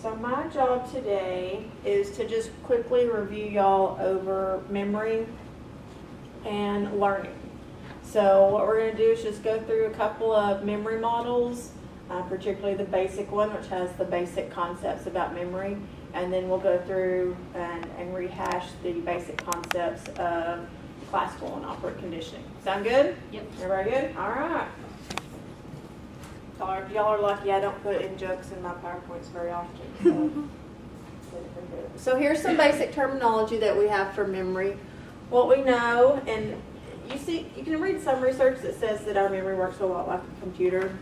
So my job today is to just quickly review y'all over memory and learning. So what we're going to do is just go through a couple of memory models, particularly the basic one, which has the basic concepts about memory, and then we'll go through and rehash the basic concepts of classical and operant conditioning. Sound good? Yep. Everybody good? All right. Y'all are lucky I don't put in jokes in my PowerPoints very often. So here's some basic terminology that we have for memory. What we know, and you can read some research that says that our memory works a lot like a computer.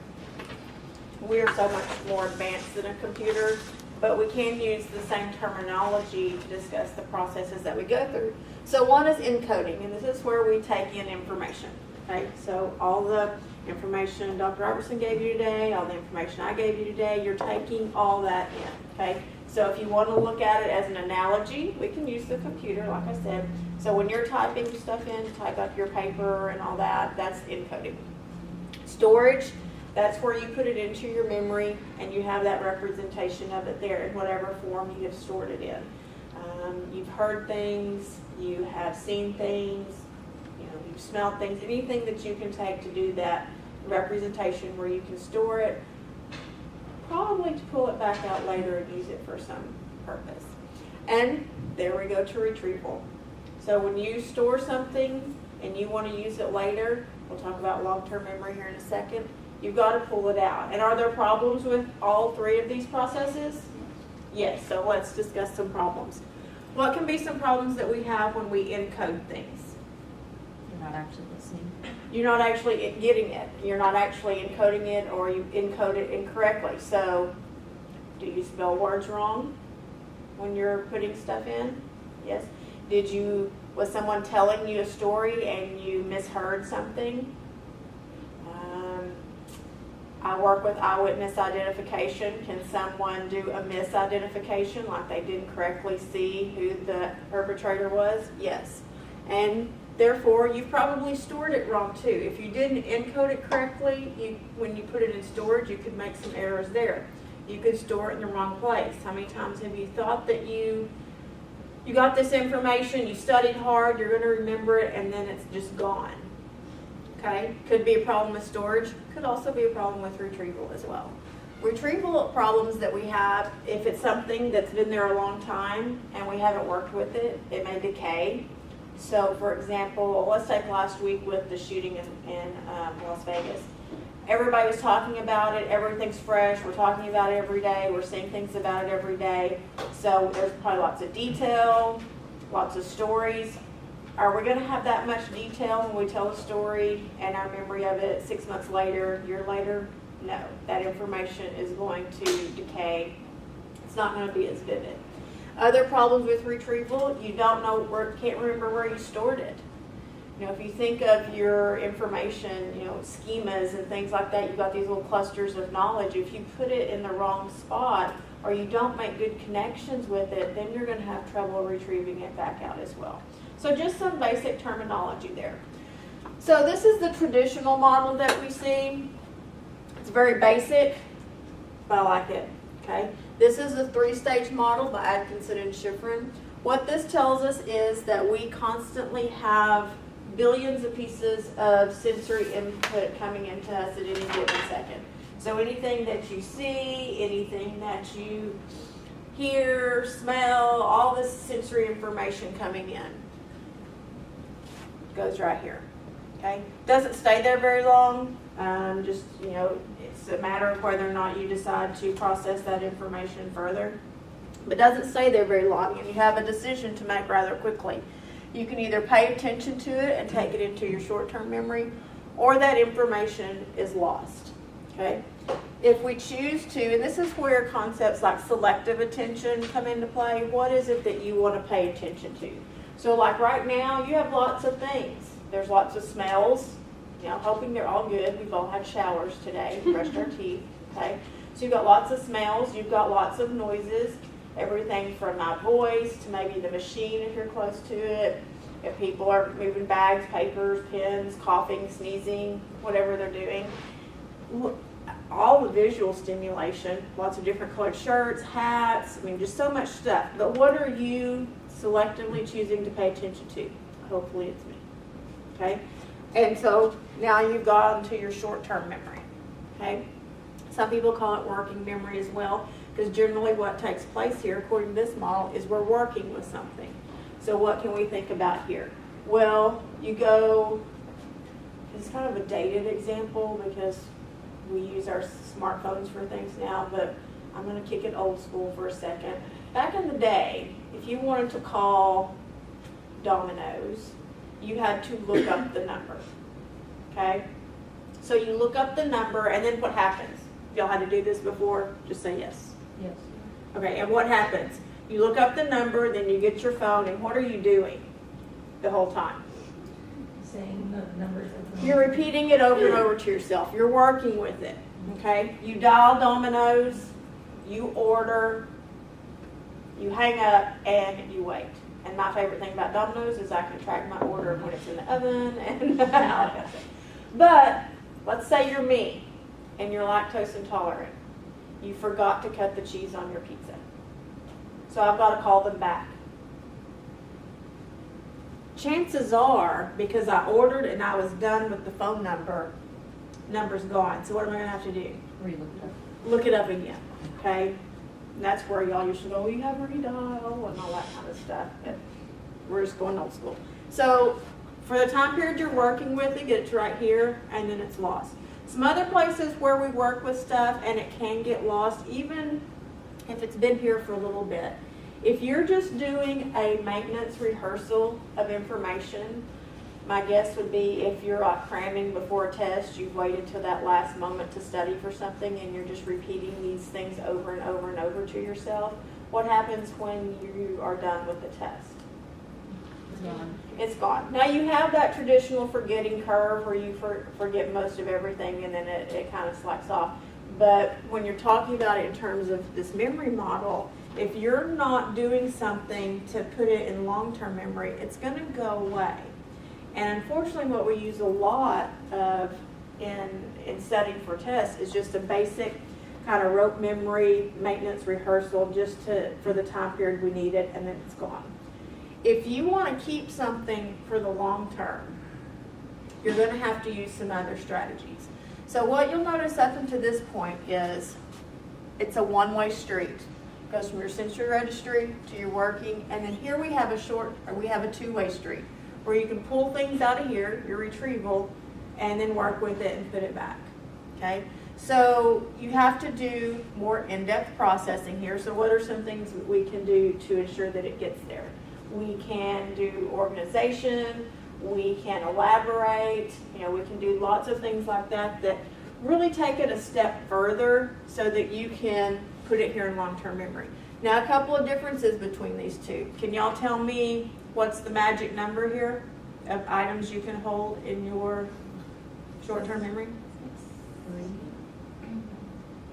We are so much more advanced than a computer, but we can use the same terminology to discuss the processes that we go through. So one is encoding, and this is where we take in information. Okay, so all the information Dr. Robertson gave you today, all the information I gave you today, you're taking all that in. Okay, so if you want to look at it as an analogy, we can use the computer, like I said. So when you're typing stuff in, type up your paper and all that, that's encoding. Storage, that's where you put it into your memory and you have that representation of it there in whatever form you have stored it in. You've heard things, you have seen things, you've smelled things, anything that you can take to do that representation where you can store it, probably to pull it back out later and use it for some purpose. And there we go to retrieval. So when you store something and you want to use it later, we'll talk about long-term memory here in a second, you've got to pull it out. And are there problems with all three of these processes? Yes, so let's discuss some problems. What can be some problems that we have when we encode things? You're not actually listening. You're not actually getting it. You're not actually encoding it, or you encode it incorrectly. So, do you spell words wrong when you're putting stuff in? Yes. Was someone telling you a story and you misheard something? I work with eyewitness identification. Can someone do a misidentification, like they didn't correctly see who the perpetrator was? Yes. And therefore, you've probably stored it wrong too. If you didn't encode it correctly, when you put it in storage, you could make some errors there. You could store it in the wrong place. How many times have you thought that you got this information, you studied hard, you're going to remember it, and then it's just gone? Okay? Could be a problem with storage. Could also be a problem with retrieval as well. Retrieval problems that we have, if it's something that's been there a long time and we haven't worked with it, it may decay. So, for example, let's take last week with the shooting in Las Vegas. Everybody was talking about it. Everything's fresh. We're talking about it every day. We're seeing things about it every day. So there's probably lots of detail, lots of stories. Are we going to have that much detail when we tell a story and our memory of it 6 months later, a year later? No. That information is going to decay. It's not going to be as vivid. Other problems with retrieval, you don't know can't remember where you stored it. If you think of your information, schemas and things like that, you've got these little clusters of knowledge. If you put it in the wrong spot or you don't make good connections with it, then you're going to have trouble retrieving it back out as well. So just some basic terminology there. So this is the traditional model that we see. It's very basic, but I like it. Okay. This is a 3-stage model by Atkinson and Shiffrin. What this tells us is that we constantly have billions of pieces of sensory input coming into us at any given second. So anything that you see, anything that you hear, smell, all this sensory information coming in goes right here. Okay? Doesn't stay there very long. It's a matter of whether or not you decide to process that information further. But doesn't stay there very long, and you have a decision to make rather quickly. You can either pay attention to it and take it into your short-term memory, or that information is lost. Okay? If we choose to, and this is where concepts like selective attention come into play, what is it that you want to pay attention to? So like right now, you have lots of things. There's lots of smells. Hoping they're all good. We've all had showers today, brushed our teeth. Okay? So you've got lots of smells. You've got lots of noises. Everything from my voice to maybe the machine if you're close to it. If people are moving bags, papers, pens, coughing, sneezing, whatever they're doing. all the visual stimulation, lots of different colored shirts, hats, I mean, just so much stuff. But what are you selectively choosing to pay attention to? Hopefully it's me, okay? And so now you've gone to your short-term memory, okay? Some people call it working memory as well, because generally what takes place here, according to this model, is we're working with something. So what can we think about here? Well, you go, it's kind of a dated example because we use our smartphones for things now, but I'm going to kick it old school for a second. Back in the day, if you wanted to call Domino's, you had to look up the number, okay? So you look up the number, and then what happens? Y'all had to do this before? Just say yes. Yes. Okay, and what happens? You look up the number, then you get your phone, and what are you doing the whole time? Saying the numbers. You're repeating it over and over to yourself. You're working with it, okay? You dial Domino's, you order, you hang up, and you wait. And my favorite thing about Domino's is I can track my order when it's in the oven and all that stuff. But let's say you're me and you're lactose intolerant. You forgot to cut the cheese on your pizza. So I've got to call them back. Chances are, because I ordered and I was done with the phone number's gone. So what am I going to have to do? Relook it up. Look it up again, okay? And that's where y'all used to go, you have redial and all that kind of stuff. But we're just going old school. So for the time period you're working with it, get it to right here, and then it's lost. Some other places where we work with stuff and it can get lost, even if it's been here for a little bit. If you're just doing a maintenance rehearsal of information, my guess would be if you're like cramming before a test, you've waited till that last moment to study for something and you're just repeating these things over and over and over to yourself. What happens when you are done with the test? It's gone. It's gone. Now you have that traditional forgetting curve where you forget most of everything and then it kind of slacks off. But when you're talking about it in terms of this memory model, if you're not doing something to put it in long-term memory, it's going to go away. And unfortunately, what we use a lot of in studying for tests is just a basic kind of rote memory maintenance rehearsal just for the time period we need it, and then it's gone. If you want to keep something for the long term, you're going to have to use some other strategies. So what you'll notice up until this point is it's a one-way street. It goes from your sensory registry to your working, and then here we have a two-way street where you can pull things out of here, your retrieval, and then work with it and put it back, okay? So you have to do more in-depth processing here. So what are some things that we can do to ensure that it gets there? We can do organization, we can elaborate, we can do lots of things like that that really take it a step further so that you can put it here in long-term memory. Now, a couple of differences between these two. Can y'all tell me what's the magic number here of items you can hold in your short-term memory?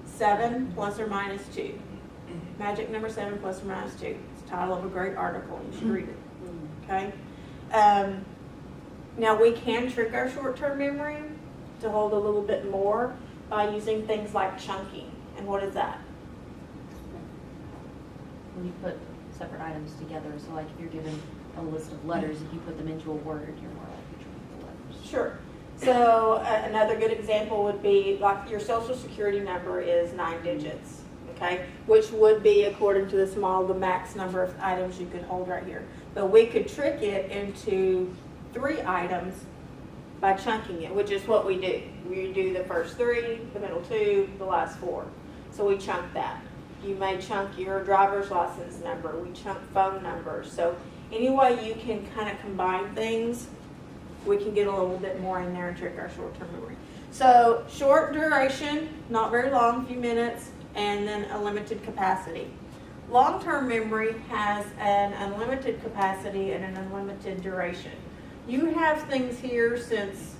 7 plus or minus 2. Magic number 7 plus or minus 2. It's the title of a great article. You should read it. Okay? Now, we can trick our short-term memory to hold a little bit more by using things like chunking. And what is that? When you put separate items together, so like if you're given a list of letters, if you put them into a word, you're more likely to read the letters. Sure. So another good example would be like your social security number is 9 digits, okay? Which would be, according to this model, the max number of items you could hold right here. But we could trick it into 3 items by chunking it, which is what we do. We do the first 3, the middle 2, the last 4. So we chunk that. You may chunk your driver's license number. We chunk phone numbers. So any way you can kind of combine things, we can get a little bit more in there and trick our short-term memory. So short duration, not very long, a few minutes, and then a limited capacity. Long-term memory has an unlimited capacity and an unlimited duration. You have things here since,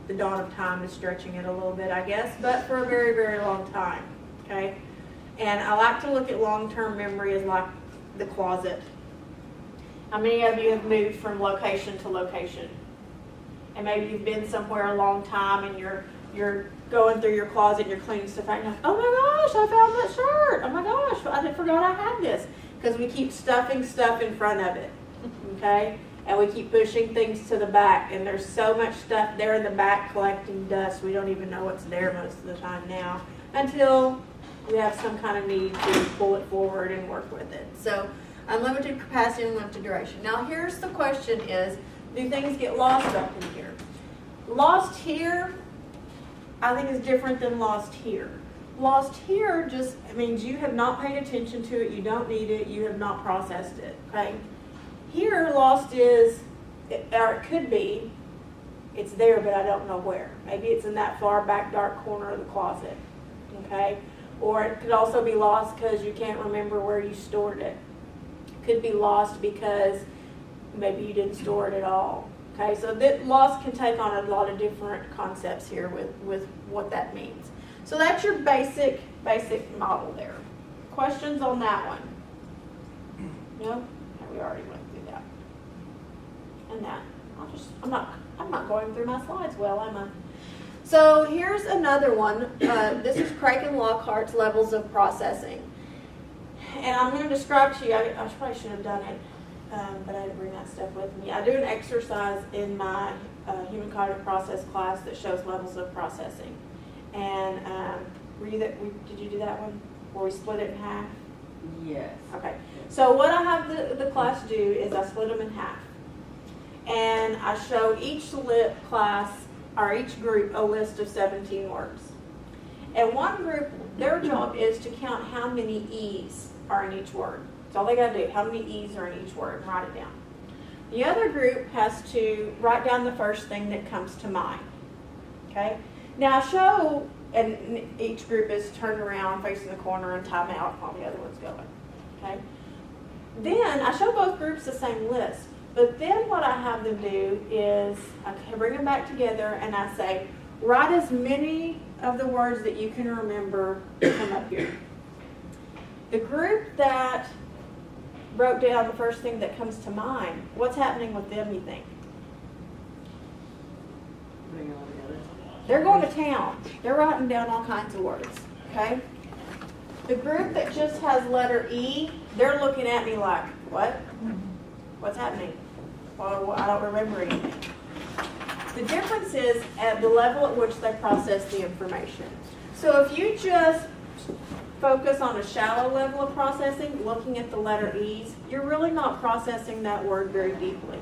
the dawn of time is stretching it a little bit, I guess, but for a very, very long time, okay? And I like to look at long-term memory as like the closet. How many of you have moved from location to location? And maybe you've been somewhere a long time and you're you're going through your closet and you're cleaning stuff out, and you're like, oh my gosh, I found that shirt. Oh my gosh, I forgot I had this. Because we keep stuffing stuff in front of it, okay? And we keep pushing things to the back, and there's so much stuff there in the back collecting dust, we don't even know what's there most of the time now, until we have some kind of need to pull it forward and work with it. So, unlimited capacity, unlimited duration. Now here's the question is, do things get lost up in here? Lost here, I think is different than lost here. Lost here just means you have not paid attention to it, you don't need it, you have not processed it, okay? Here, lost is, or it could be, it's there but I don't know where. Maybe it's in that far back dark corner of the closet, okay? Or it could also be lost because you can't remember where you stored it. It could be lost because maybe you didn't store it at all. Okay, so that loss can take on a lot of different concepts here with what that means. So that's your basic model there. Questions on that one? No? We already went through that. And that. I'm not going through my slides well, am I? So here's another one. This is Craig and Lockhart's levels of processing. And I'm going to describe to you, I probably should have done it, but I didn't bring that stuff with me. I do an exercise in my human cognitive process class that shows levels of processing. And did you do that one? Where we split it in half? Yes. Okay. So what I have the class do is I split them in half. And I show each class, or each group, a list of 17 words. And one group, their job is to count how many E's are in each word. That's all they got to do, how many E's are in each word, and write it down. The other group has to write down the first thing that comes to mind. Okay? Now I show, and each group is turned around, facing the corner, and time out while the other one's going. Okay? Then I show both groups the same list. But then what I have them do is I bring them back together and I say, write as many of the words that you can remember come up here. The group that wrote down the first thing that comes to mind, what's happening with them, you think? Putting it all together. They're going to town. They're writing down all kinds of words, okay? The group that just has letter E, they're looking at me like, what? What's happening? Well, I don't remember anything. The difference is at the level at which they process the information. So if you just focus on a shallow level of processing, looking at the letter E's, you're really not processing that word very deeply.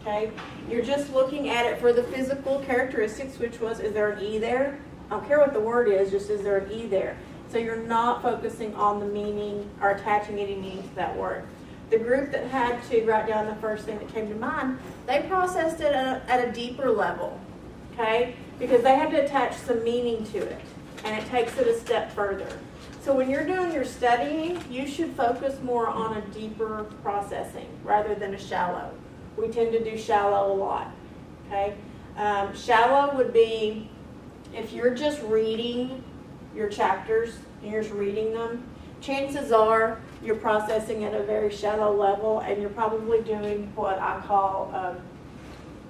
Okay? You're just looking at it for the physical characteristics, which was, is there an E there? I don't care what the word is, just is there an E there? So you're not focusing on the meaning or attaching any meaning to that word. The group that had to write down the first thing that came to mind, they processed it at a deeper level, okay? Because they had to attach some meaning to it, and it takes it a step further. So when you're doing your studying, you should focus more on a deeper processing rather than a shallow. We tend to do shallow a lot, okay? Shallow would be if you're just reading your chapters and you're just reading them, chances are you're processing at a very shallow level, and you're probably doing what I call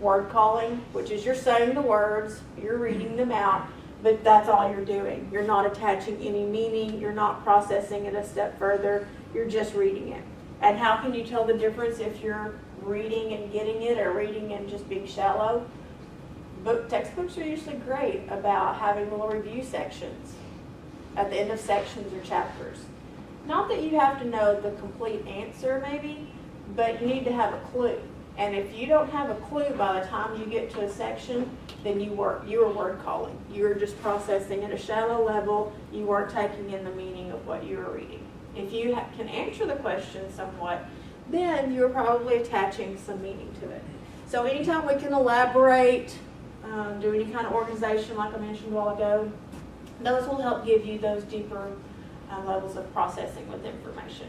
word calling, which is you're saying the words, you're reading them out, but that's all you're doing. You're not attaching any meaning, you're not processing it a step further, you're just reading it. And how can you tell the difference if you're reading and getting it or reading and just being shallow? Textbooks are usually great about having little review sections at the end of sections or chapters. Not that you have to know the complete answer maybe, but you need to have a clue. And if you don't have a clue by the time you get to a section, then you are word calling. You are just processing at a shallow level. You weren't taking in the meaning of what you were reading. If you can answer the question somewhat, then you're probably attaching some meaning to it. So anytime we can elaborate, do any kind of organization like I mentioned a while ago, those will help give you those deeper levels of processing with information.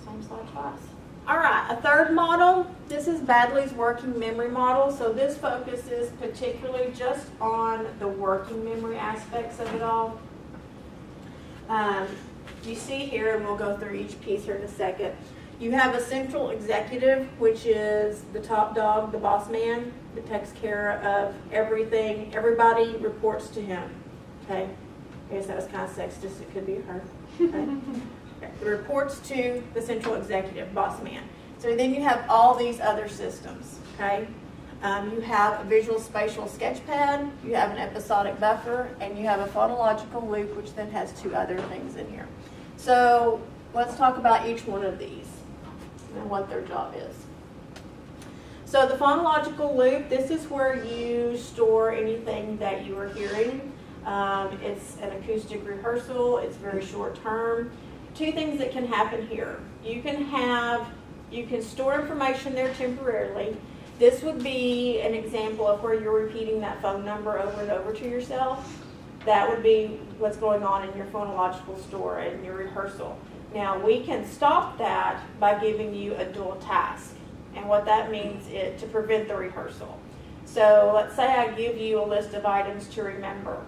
Same slide twice. All right, a third model. This is Baddeley's working memory model. So this focuses particularly just on the working memory aspects of it all. You see here, and we'll go through each piece here in a second. You have a central executive, which is the top dog, the boss man. that takes care of everything. Everybody reports to him. Okay? I guess that was kind of sexist. It could be her. Okay? Okay. It reports to the central executive, boss man. So then you have all these other systems. Okay? You have a visual spatial sketchpad, you have an episodic buffer, and you have a phonological loop, which then has two other things in here. So let's talk about each one of these and what their job is. So the phonological loop, this is where you store anything that you are hearing. It's an acoustic rehearsal, it's very short term. Two things that can happen here. You can store information there temporarily. This would be an example of where you're repeating that phone number over and over to yourself. That would be what's going on in your phonological store and your rehearsal. Now, we can stop that by giving you a dual task. And what that means is to prevent the rehearsal. So let's say I give you a list of items to remember.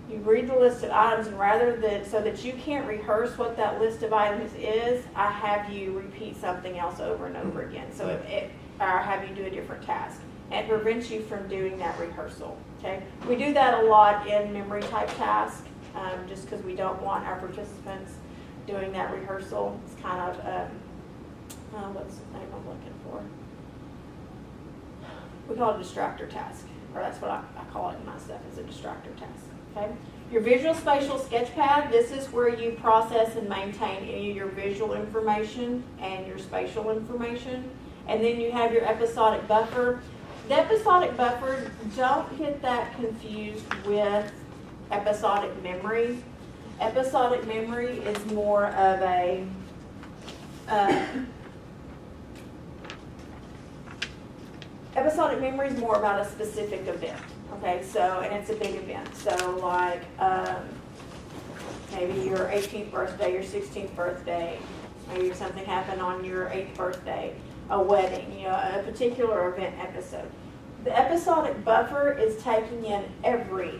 You read the list of items, and rather than, so that you can't rehearse what that list of items is, I have you repeat something else over and over again. So or have you do a different task. And it prevents you from doing that rehearsal. Okay? We do that a lot in memory type tasks, just because we don't want our participants doing that rehearsal. It's kind of, what's the name I'm looking for? We call it a distractor task, or that's what I call it in my stuff, is a distractor task. Okay? Your visual spatial sketchpad, this is where you process and maintain any of your visual information and your spatial information. And then you have your episodic buffer. The episodic buffer, don't get that confused with episodic memory. Episodic memory is more of a episodic memory is more about a specific event. Okay, so, and it's a big event. So like maybe your 18th birthday, your 16th birthday, maybe something happened on your 8th birthday, a wedding, you know, a particular event episode. The episodic buffer is taking in every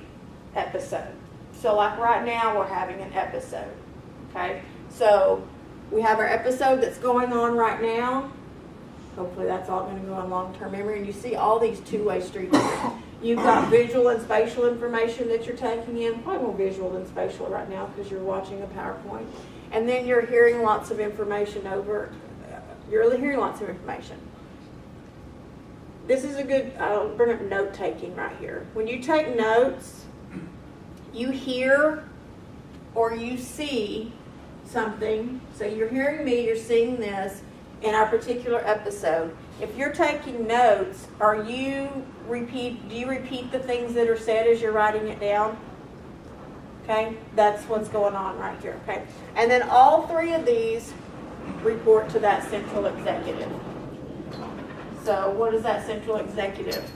episode. So like right now we're having an episode, okay? So we have our episode that's going on right now. Hopefully that's all going to go on long-term memory. And you see all these two-way streets here. You've got visual and spatial information that you're taking in. Probably more visual than spatial right now because you're watching a PowerPoint. And then you're hearing lots of information you're hearing lots of information. This is a good, I'll bring up note-taking right here. When you take notes, you hear or you see something. So you're hearing me, you're seeing this in our particular episode. If you're taking notes, do you repeat the things that are said as you're writing it down? Okay, that's what's going on right here, okay? And then all three of these report to that central executive. So what is that central executive?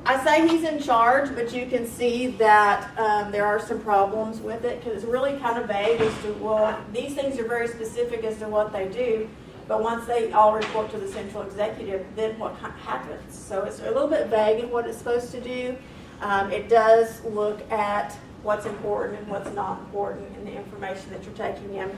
I say he's in charge, but you can see that there are some problems with it because it's really kind of vague as to, well, these things are very specific as to what they do, but once they all report to the central executive, then what happens? So it's a little bit vague in what it's supposed to do. It does look at what's important and what's not important in the information that you're taking in.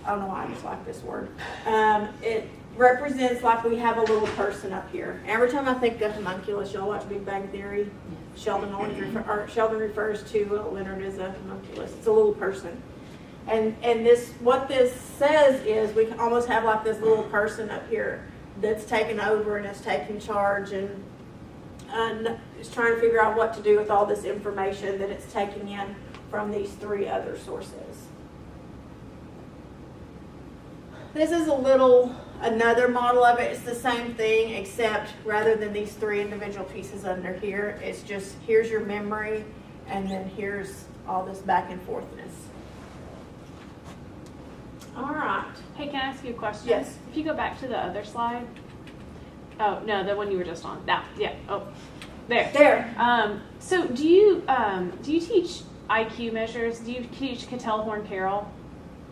I don't know why I just like this word. It represents like we have a little person up here. Every time I think of homunculus, y'all watch Big Bang Theory. Sheldon refers to Leonard as a homunculus. It's a little person. And what this says is we almost have like this little person up here that's taken over and is taking charge and is trying to figure out what to do with all this information that it's taking in from these three other sources. This is another model of it. It's the same thing, except rather than these three individual pieces under here, it's just here's your memory, and then here's all this back and forthness. All right. Hey, can I ask you a question? Yes. If you go back to the other slide. Oh, no, the one you were just on. That, yeah. Oh, there. There. So do you teach IQ measures? Do you teach Cattell-Horn Carroll?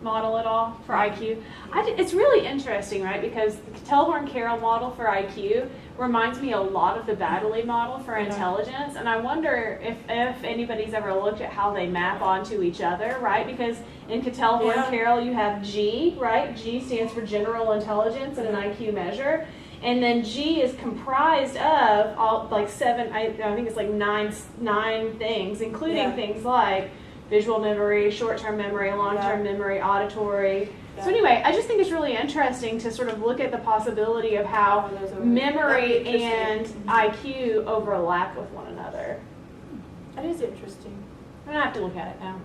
model at all for IQ? It's really interesting, right? Because the Cattell-Horn-Carroll model for IQ reminds me a lot of the Baddeley model for intelligence, and I wonder if anybody's ever looked at how they map onto each other, right? Because in Cattell-Horn-Carroll you have G, right? G stands for general intelligence and an IQ measure. And then G is comprised of all like seven, I think it's like nine things, including things like visual memory, short-term memory, long-term memory, auditory. So anyway, I just think it's really interesting to sort of look at the possibility of how memory and IQ overlap with one another. That is interesting. I'm gonna have to look at it now.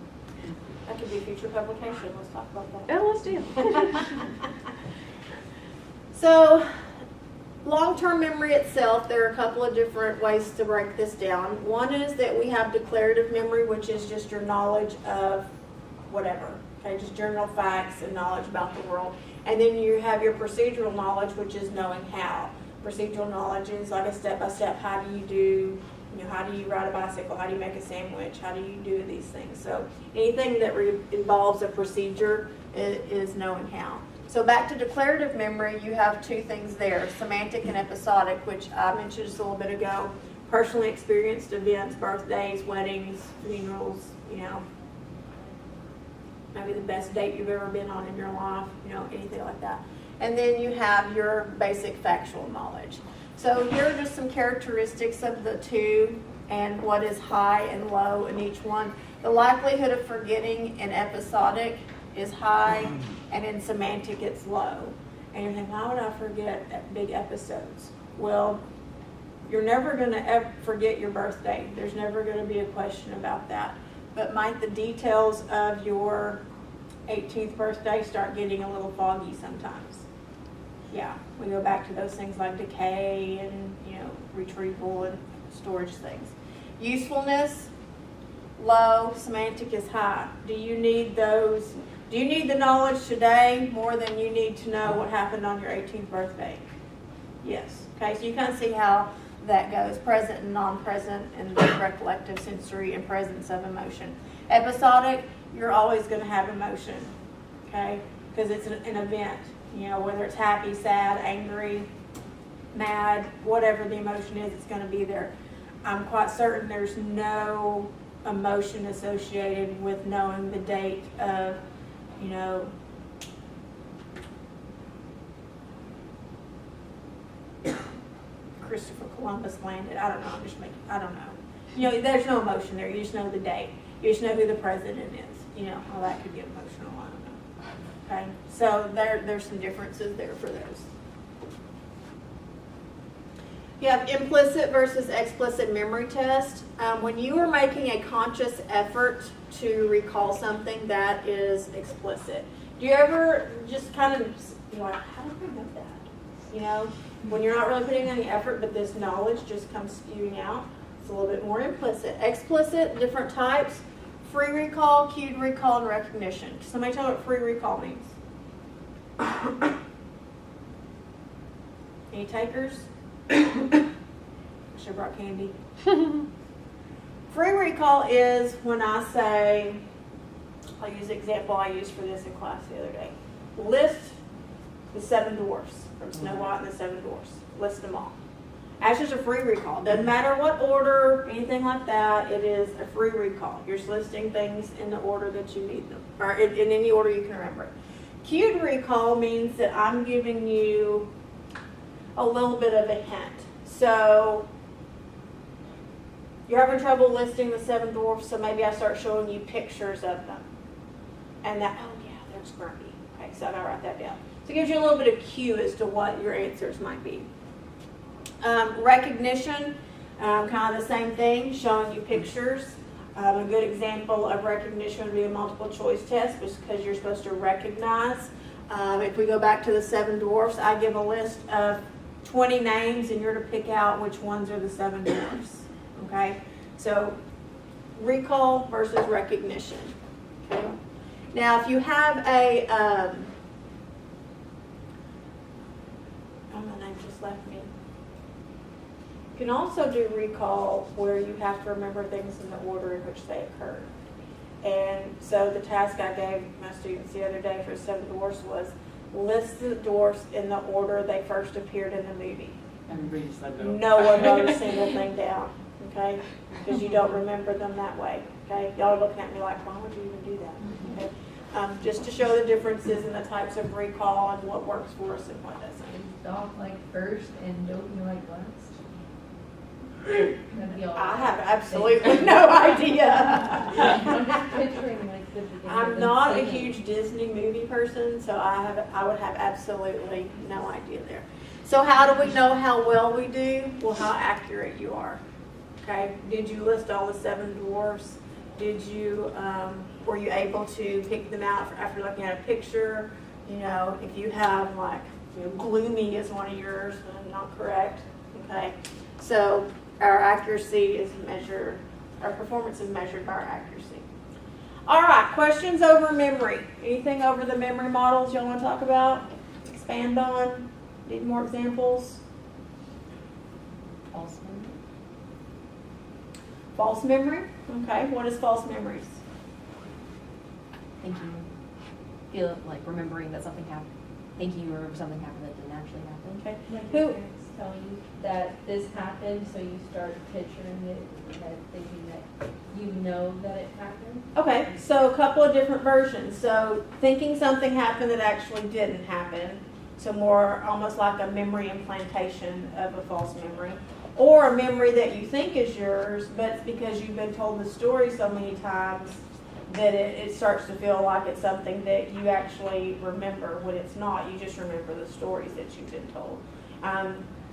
That could be a future publication. Let's talk about that. Oh, let's do. So, long-term memory itself, there are a couple of different ways to break this down. One is that we have declarative memory, which is just your knowledge of whatever, okay, just general facts and knowledge about the world. And then you have your procedural knowledge, which is knowing how. Procedural knowledge is like a step-by-step, how do you do, how do you ride a bicycle, how do you make a sandwich, how do you do these things. So anything that involves a procedure is knowing how. So back to declarative memory, you have two things there, semantic and episodic, which I mentioned just a little bit ago. Personally experienced events, birthdays, weddings, funerals, maybe the best date you've ever been on in your life, anything like that. And then you have your basic factual knowledge. So here are just some characteristics of the two and what is high and low in each one. The likelihood of forgetting in episodic is high, and in semantic it's low. And you're thinking, why would I forget big episodes? Well, you're never going to forget your birthday. There's never going to be a question about that. But might the details of your 18th birthday start getting a little foggy sometimes? Yeah, we go back to those things like decay and retrieval and storage things. Usefulness, low. Semantic is high. Do you need those? Do you need the knowledge today more than you need to know what happened on your 18th birthday? Yes. Okay, so you kind of see how that goes. Present and non-present, and recollective, sensory, and presence of emotion. Episodic, you're always going to have emotion, okay? Because it's an event, whether it's happy, sad, angry, mad, whatever the emotion is, it's going to be there. I'm quite certain there's no emotion associated with knowing the date of, Christopher Columbus landed. I don't know. I don't know. There's no emotion there. You just know the date. You just know who the president is. All that could get emotional. I don't know. Okay. So there's some differences there for those. You have implicit versus explicit memory test. When you are making a conscious effort to recall something, that is explicit. Do you ever just kind of, like, how did I know that? When you're not really putting any effort, but this knowledge just comes spewing out. It's a little bit more implicit. Explicit, different types. Free recall, cued recall, and recognition. Somebody tell me what free recall means. Any takers? I should have brought candy. Free recall is when I say, I'll use the example I used for this in class the other day. List the 7 dwarfs from Snow White and the 7 dwarfs. List them all. That's just a free recall. Doesn't matter what order, anything like that. It is a free recall. You're just listing things in the order that you need them, or in any order you can remember it. Cued recall means that I'm giving you a little bit of a hint. So you're having trouble listing the 7 dwarfs, so maybe I start showing you pictures of them. And that, oh yeah, there's Grumpy. Okay, so I gotta write that down. So it gives you a little bit of cue as to what your answers might be. Recognition, kind of the same thing, showing you pictures. A good example of recognition would be a multiple choice test, because you're supposed to recognize. If we go back to the 7 dwarfs, I give a list of 20 names, and you're to pick out which ones are the 7 dwarfs. Okay, so recall versus recognition. Okay, now if you have a, oh, my name just left me. You can also do recall where you have to remember things in the order in which they occurred. And so the task I gave my students the other day for 7 dwarfs was list the dwarfs in the order they first appeared in the movie. Everybody just said no. No one wrote a single thing down, okay? Because you don't remember them that way, okay? Y'all are looking at me like, why would you even do that? Okay? Just to show the differences in the types of recall and what works for us and what doesn't. Dog like first and Dopey like last. That'd be all. I have absolutely no idea. I'm just picturing like the beginning. I'm of not a them huge singing. Disney movie person, so I would have absolutely no idea there. So how do we know how well we do? Well, how accurate you are. Okay, did you list all the 7 dwarfs? Did you, were you able to pick them out after looking at a picture? You know, if you have like, you know, gloomy is one of yours, not correct, okay? So our accuracy is measured, our performance is measured by our accuracy. All right, questions over memory. Anything over the memory models y'all want to talk about? Expand on? Need more examples? False memory. False memory? Okay, what is false memories? Thinking, feel like remembering that something happened. Thinking you remember something happened that didn't actually happen. Okay, Like who? your parents tell you that this happened, so you start picturing it, and thinking that you know that it happened. Okay, so a couple of different versions. So thinking something happened that actually didn't happen. So more almost like a memory implantation of a false memory. Or a memory that you think is yours, but it's because you've been told the story so many times that it starts to feel like it's something that you actually remember when it's not. You just remember the stories that you've been told.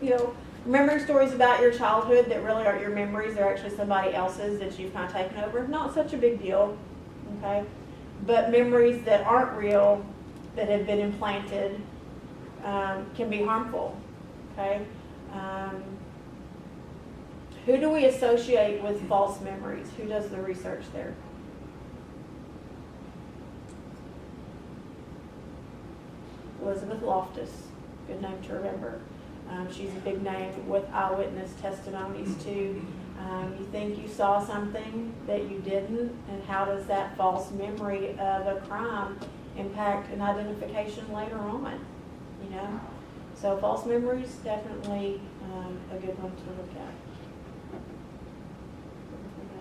You know, remembering stories about your childhood that really aren't your memories, they're actually somebody else's that you've kind of taken over. Not such a big deal, okay? But memories that aren't real, that have been implanted, can be harmful, okay? Who do we associate with false memories? Who does the research there? Elizabeth Loftus, good name to remember. She's a big name with eyewitness testimonies too. You think you saw something that you didn't, and how does that false memory of a crime impact an identification later on? You know, so false memories definitely a good one to look at.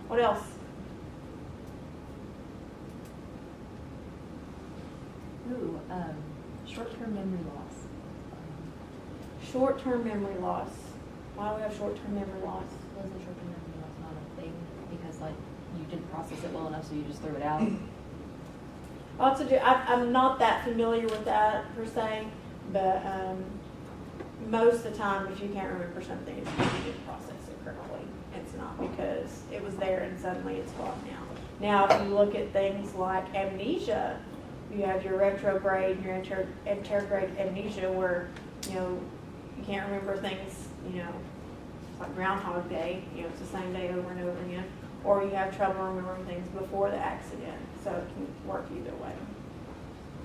What else? Ooh, short-term memory loss. Short-term memory loss. Why do we have short-term memory loss? Wasn't short-term memory loss not a thing because like you didn't process it well enough, so you just threw it out? Lots of I'm not that familiar with that per se, but most of the time, if you can't remember something, it's because you didn't process it correctly. It's not because it was there and suddenly it's gone now. Now, if you look at things like amnesia, you have your retrograde and your anterograde amnesia, where you know you can't remember things. You know, it's like Groundhog Day. You know, it's the same day over and over again. Or you have trouble remembering things before the accident. So it can work either way.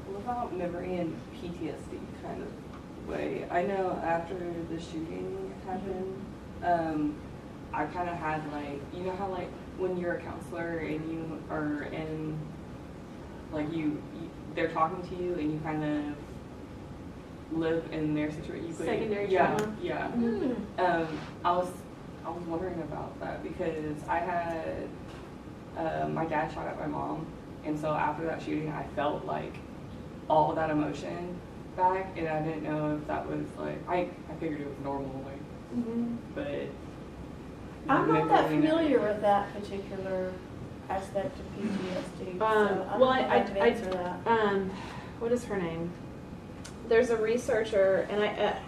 What about memory and PTSD kind of way? I know after the shooting happened, I kind of had like, you know how like when you're a counselor and you are in, like they're talking to you and you kind of live in their situation. Secondary yeah, trauma. yeah. I was wondering about that because I had my dad shot at my mom, and so after that shooting, I felt like all of that emotion back, and I didn't know if that was like I figured it was normal, like, but I'm not that memory- familiar with that particular aspect of PTSD. So I don't well, know if I can answer that. What is her name? There's a researcher, and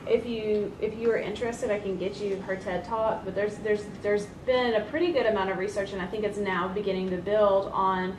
if you are interested, I can get you her TED Talk. But there's been a pretty good amount of research, and I think it's now beginning to build on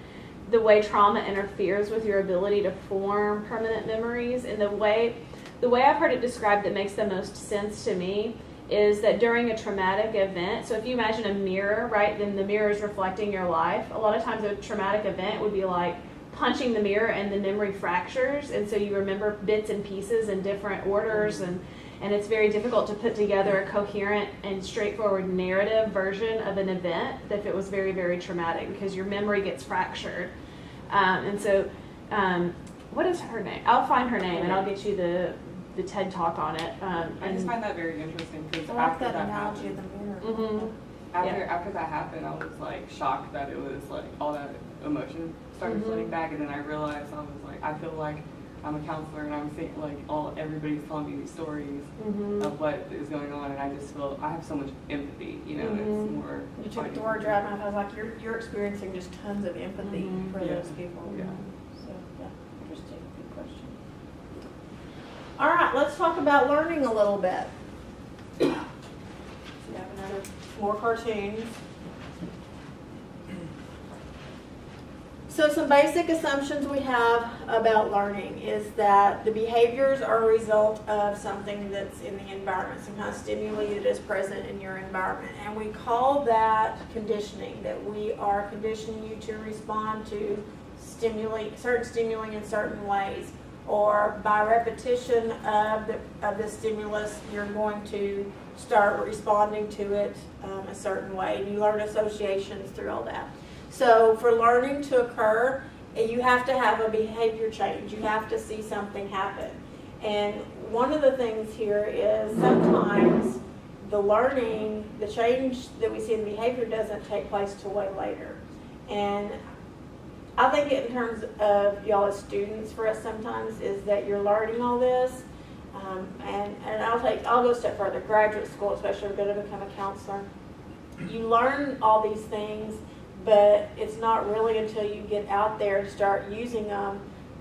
the way trauma interferes with your ability to form permanent memories. And the way I've heard it described that makes the most sense to me is that during a traumatic event, so if you imagine a mirror, right, then the mirror is reflecting your life. A lot of times a traumatic event would be like punching the mirror and the memory fractures, and so you remember bits and pieces in different orders, and and it's very difficult to put together a coherent and straightforward narrative version of an event if it was very, very traumatic, because your memory gets fractured. And so, what is her name? I'll find her name and I'll get you the TED Talk on it. I just find that very interesting because I like after that that analogy of happened, the mirror. Mhm. after that happened, I was like shocked that it was like all that emotion started flooding back, and then I realized I was like, I feel like I'm a counselor and I'm seeing like everybody's telling me these stories of what is going on, and I just feel I have so much empathy. You know, it's more. You took the words right out of my mouth. I was like, you're experiencing just tons of empathy for Yeah. those people. Yeah. So, yeah, interesting. Good question. All right, let's talk about learning a little bit. So you have more cartoons. So some basic assumptions we have about learning is that the behaviors are a result of something that's in the environment, some kind of stimuli that is present in your environment. And we call that conditioning, that we are conditioning you to respond to certain stimuli in certain ways. Or by repetition of the stimulus, you're going to start responding to it a certain way. And you learn associations through all that. So for learning to occur, you have to have a behavior change. You have to see something happen. And one of the things here is sometimes the learning, the change that we see in behavior doesn't take place till way later. And I think in terms of y'all as students for us sometimes is that you're learning all this. And I'll go a step further. Graduate school, especially, if you're going to become a counselor. You learn all these things, but it's not really until you get out there and start using them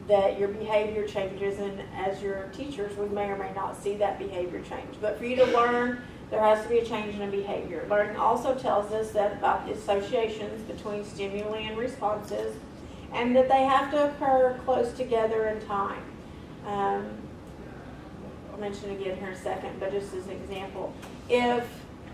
that your behavior changes. And as your teachers, we may or may not see that behavior change. But for you to learn, there has to be a change in a behavior. Learning also tells us that about the associations between stimuli and responses, and that they have to occur close together in time. I'll mention it again here in a second, but just as an example, if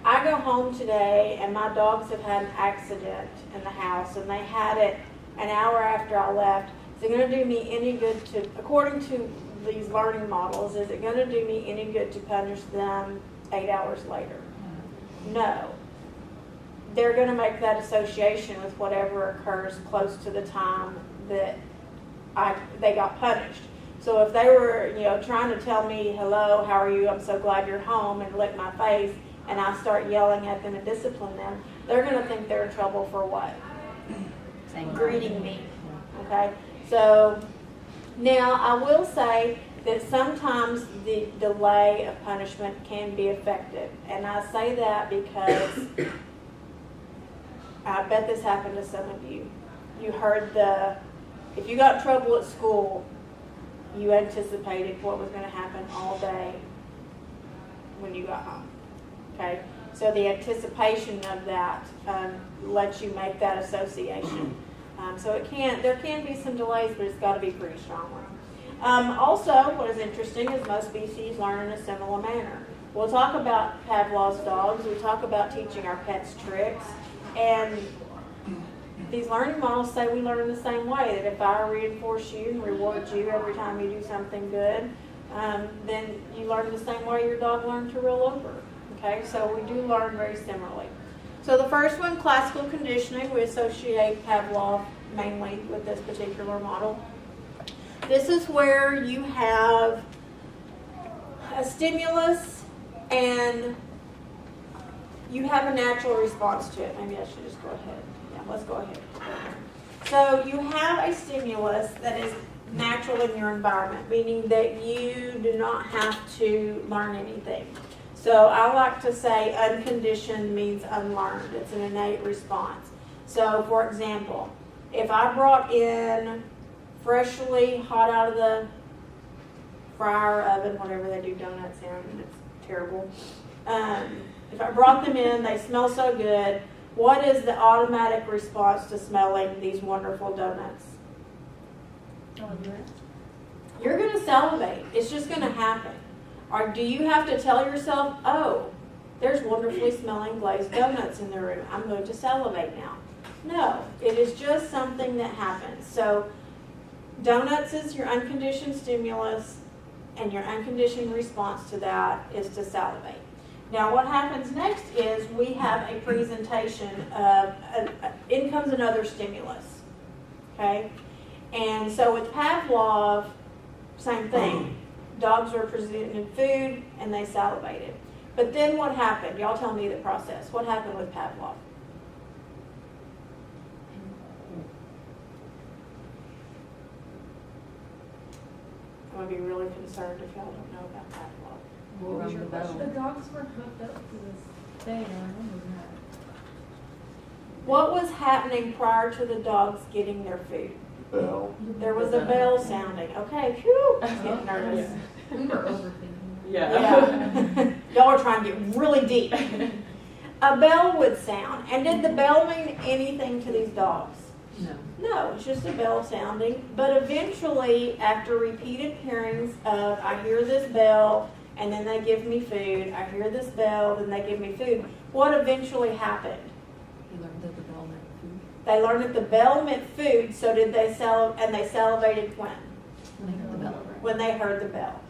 I go home today and my dogs have had an accident in the house and they had it an hour after I left, is it going to do me any good to, according to these learning models, is it going to do me any good to punish them 8 hours later? No. They're going to make that association with whatever occurs close to the time that they got punished. So if they were, trying to tell me, hello, how are you, I'm so glad you're home, and lick my face, and I start yelling at them and discipline them, they're going to think they're in trouble for what? Greeting me. Okay? So now I will say that sometimes the delay of punishment can be effective. And I say that because I bet this happened to some of you. You heard if you got in trouble at school, you anticipated what was going to happen all day when you got home. Okay? So the anticipation of that lets you make that association. So there can be some delays, but it's got to be pretty strong. Also, what is interesting is most species learn in a similar manner. We'll talk about Pavlov's dogs. We talk about teaching our pets tricks. And these learning models say we learn the same way, that if I reinforce you and reward you every time you do something good, then you learn the same way your dog learned to roll over. Okay, so we do learn very similarly. So the first one, classical conditioning, we associate Pavlov mainly with this particular model. This is where you have a stimulus and you have a natural response to it. Maybe I should just go ahead. Yeah, let's go ahead. So you have a stimulus that is natural in your environment, meaning that you do not have to learn anything. So I like to say unconditioned means unlearned. It's an innate response. So for example, if I brought in freshly hot out of the fryer oven, whatever they do donuts in, it's terrible. If I brought them in, they smell so good, what is the automatic response to smelling these wonderful donuts? You're going to salivate. It's just going to happen. Or do you have to tell yourself, oh, there's wonderfully smelling glazed donuts in the room, I'm going to salivate now? No, it is just something that happens. So donuts is your unconditioned stimulus. and your unconditioned response to that is to salivate. Now, what happens next is we have a presentation of, in comes another stimulus, okay? And so with Pavlov, same thing. Dogs were presented food and they salivated. But then what happened? Y'all tell me the process. What happened with Pavlov? I'm gonna be really concerned if y'all don't know about Pavlov. What was your question? The dogs were hooked up to this thing, I remember that. What was happening prior to the dogs getting their food? Bell. There was a bell sounding. Okay, phew, I was getting nervous. We were overthinking. Yeah. Y'all are trying to get really deep. A bell would sound. And did the bell mean anything to these dogs? No. No, it's just a bell sounding. But eventually, after repeated hearings of, I hear this bell, and then they give me food, I hear this bell, then they give me food, what eventually happened? You learned that the bell meant food They learned that the bell meant food, so did they and they salivated when? when they heard the bell. When they heard the bell.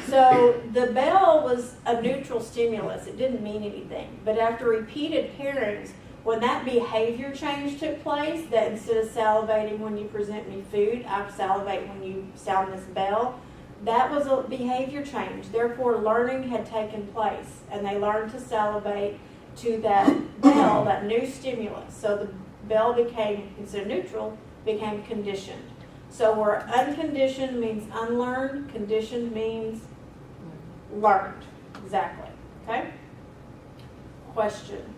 So the bell was a neutral stimulus. It didn't mean anything. But after repeated hearings, when that behavior change took place, that instead of salivating when you present me food, I salivate when you sound this bell, that was a behavior change. Therefore, learning had taken place, and they learned to salivate to that bell, that new stimulus. So the bell became, instead of neutral, became conditioned. So where unconditioned means unlearned, conditioned means learned. Exactly. Okay? Questions?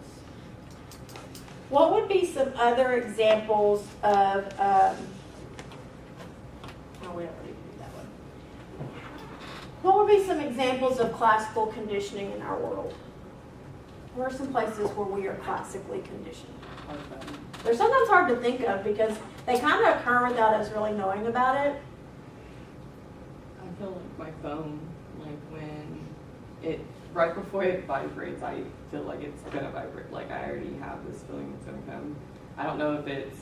What would be some other examples of, oh, we already did that one. What would be some examples of classical conditioning in our world? Where are some places where we are classically conditioned? They're sometimes hard to think of because they kind of occur without us really knowing about it. I feel like my phone, like when it, right before it vibrates, I feel like it's gonna vibrate. Like I already have this feeling it's gonna come. I don't know if it's,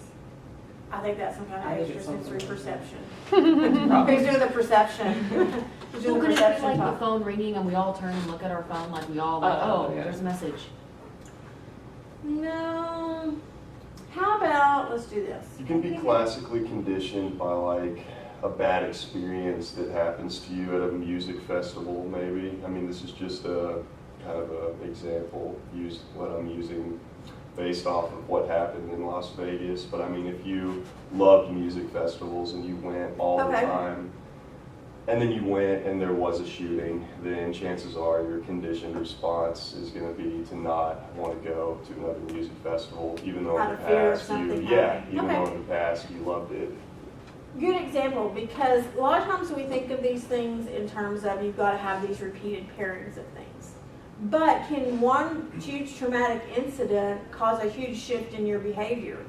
I think that's some kind I of think it's extrasensory something perception. probably. Who's doing the perception? Who's doing Well, the could it be perception like the talk? phone ringing and we all turn and look at our phone like we all like, Oh, oh, yeah. there's a message. No. How about, let's do this. You can be classically conditioned by like a bad experience that happens to you at a music festival, maybe. I mean, this is just a kind of an example, use what I'm using based off of what happened in Las Vegas. But I mean, if you loved music festivals and you went all the Okay. time, and then you went and there was a shooting, then chances are your conditioned response is going to be to not want to go to another music festival, even though Out in of the fear of past you, something yeah, happening. even Okay. though in the past you loved it. Good example, because a lot of times we think of these things in terms of you've got to have these repeated pairings of things. But can one huge traumatic incident cause a huge shift in your behavior?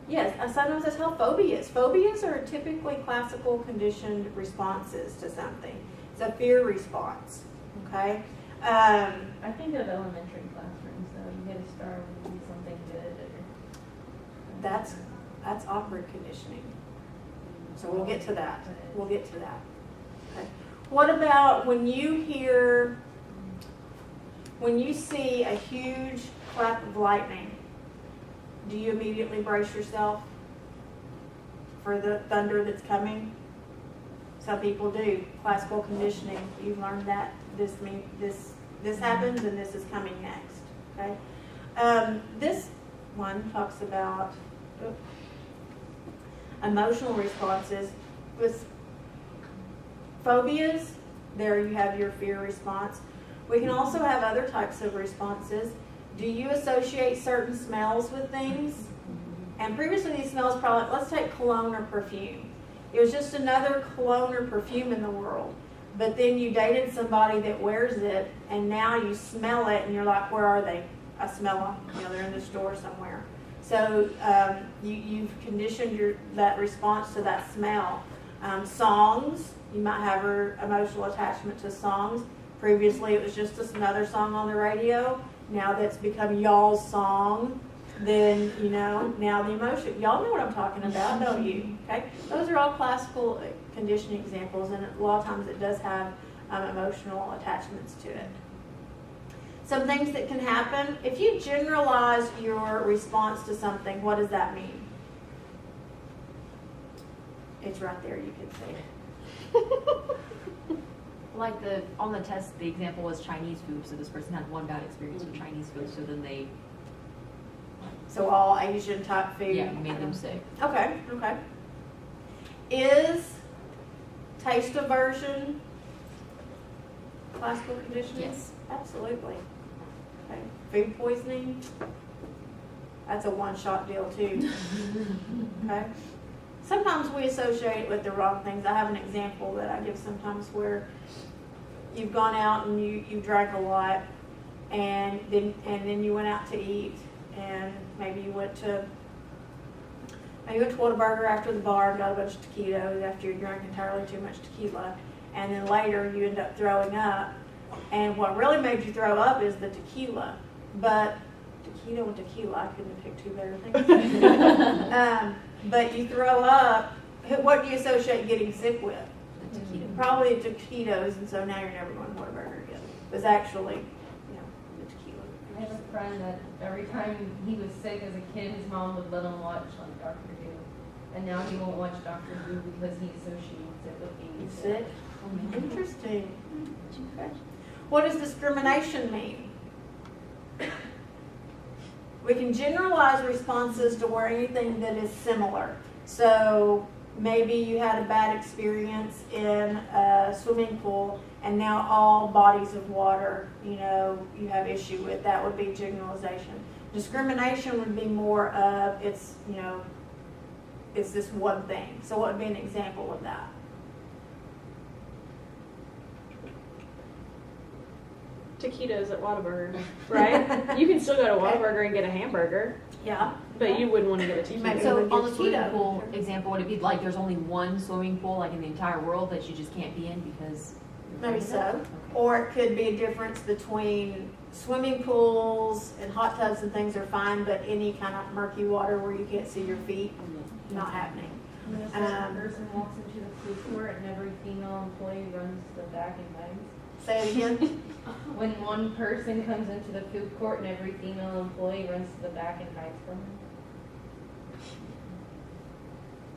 Yes, sometimes that's how phobias. Phobias are typically classical conditioned responses to something. It's a fear response, okay? I think of elementary classrooms, though, you get a star when you do something good, or. That's awkward conditioning. So we'll get to that. We'll get to that. Okay. What about when you see a huge clap of lightning, do you immediately brace yourself for the thunder that's coming? Some people do. Classical conditioning, you've learned that this happens and this is coming next. Okay. This one talks about emotional responses. With phobias, there you have your fear response. We can also have other types of responses. Do you associate certain smells with things? And previously these smells probably, let's take cologne or perfume. It was just another cologne or perfume in the world. But then you dated somebody that wears it and now you smell it and you're like, where are they? I smell them. They're in the store somewhere. So you've conditioned that response to that smell. Songs, you might have an emotional attachment to songs. Previously it was just another song on the radio. Now that's become y'all's song. Then, now the emotion. Y'all know what I'm talking about, don't you? Okay? Those are all classical conditioning examples, and a lot of times it does have emotional attachments to it. Some things that can happen, if you generalize your response to something, what does that mean? It's right there, you can see it. Like on the test, the example was Chinese food, so this person had one bad experience with Chinese food, so then they, So all Asian type food. yeah, made them sick. Okay, okay. Is taste aversion classical conditioning? Yes. Absolutely. Okay. Food poisoning? That's a one-shot deal too. Okay. Sometimes we associate it with the wrong things. I have an example that I give sometimes where you've gone out and you drank a lot and then you went out to eat and maybe you went to Whataburger after the bar and got a bunch of taquitos after you drank entirely too much tequila, and then later you end up throwing up, and what really made you throw up is the tequila, but taquito and tequila, I couldn't have picked two better things. But you throw up, what do you associate getting sick with? The taquito. Probably taquitos, and so now you're never going to Whataburger again. It was actually, the tequila. I have a friend that every time he was sick as a kid, his mom would let him watch like Dr. Who. And now he won't watch Dr. Who because he associates it with being You sick. sick? Interesting. Okay. What does discrimination mean? We can generalize responses to where anything that is similar. So maybe you had a bad experience in a swimming pool and now all bodies of water, you have issue with. That would be generalization. Discrimination would be more of it's this one thing. So what would be an example of that? Taquitos at Whataburger, right? You can still go to Whataburger and get a hamburger, Yeah. but you wouldn't want to get a You might taquito. be- So would on get the swimming keto. pool example, would it be like there's only one swimming pool like in the entire world that you just can't be in because? Maybe so. Okay. Or it could be a difference between swimming pools and hot tubs and things are fine, but any kind of murky water where you can't see your feet, not happening. When a certain person walks into the food court and every female employee runs to the back and hides. Say it again. When one person comes into the food court and every female employee runs to the back and hides from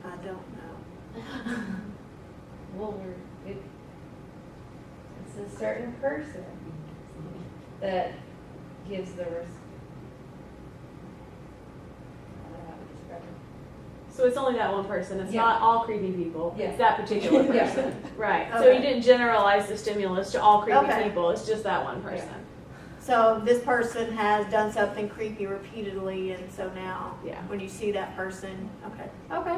her. I don't know. Well, it's a certain person that gives the risk. I don't know how to describe it. So it's only that one person. It's Yeah. not all creepy people. Yeah. It's that particular Yeah. person. Right. So Okay. you didn't generalize the stimulus to all creepy Okay. people. It's just that one person. So this person has done something creepy repeatedly, and so now Yeah. when you see that person, okay, yeah, okay.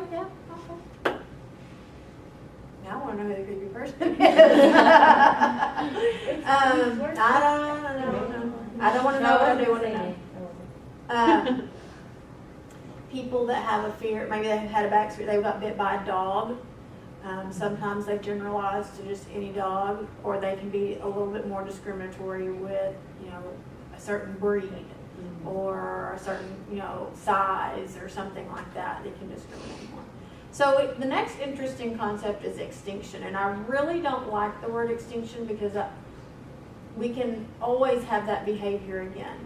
Now I want to know who the creepy person is. I don't want to know, but I do want to know. People that have a fear, maybe they've had a back experience, they got bit by a dog. Sometimes they generalize to just any dog, or they can be a little bit more discriminatory with, a certain breed or a certain, size or something like that. They can discriminate more. So the next interesting concept is extinction, and I really don't like the word extinction because we can always have that behavior again.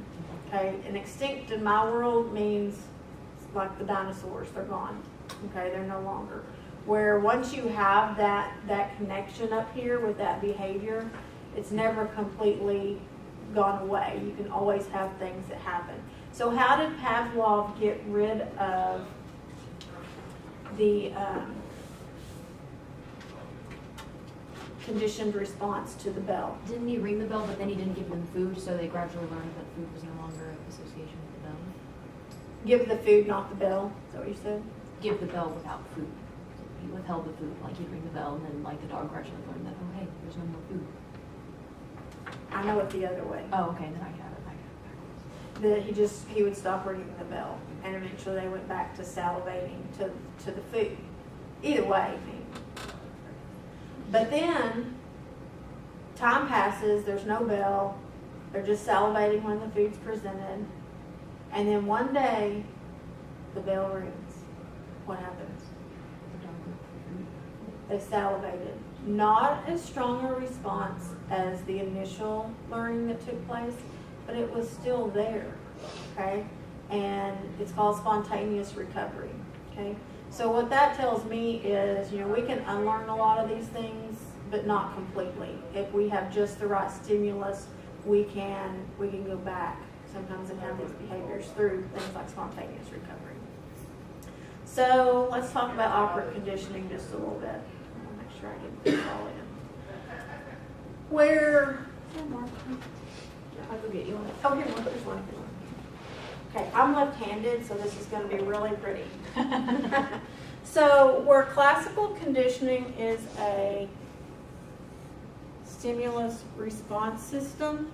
Okay, and extinct in my world means like the dinosaurs, they're gone. Okay, they're no longer. Where once you have that connection up here with that behavior, it's never completely gone away. You can always have things that happen. So how did Pavlov get rid of the conditioned response to the bell? Didn't he ring the bell, but then he didn't give them food, so they gradually learned that food was no longer an association with the bell? Give the food, not the bell. Is that what you said? Give the bell without food. He withheld the food, like he'd ring the bell, and then like the dog gradually learned that, oh hey, there's no more food. I know it the other way. Oh, okay, then I got it backwards. That he would stop ringing the bell, and eventually they went back to salivating to the food. Either way, I mean. But then time passes. There's no bell. They're just salivating when the food's presented, and then one day the bell rings. What happens? The dog looked for food. They salivated. not as strong a response as the initial learning that took place, but it was still there, okay? And it's called spontaneous recovery, okay? So what that tells me is, you know, we can unlearn a lot of these things, but not completely. If we have just the right stimulus, we can go back sometimes and have these behaviors through things like spontaneous recovery. So let's talk about operant conditioning just a little bit. I'll make sure I get this all in. I'll go get you one. Oh, here, look, there's one. Okay, I'm left-handed, so this is going to be really pretty. So where classical conditioning is a stimulus response system,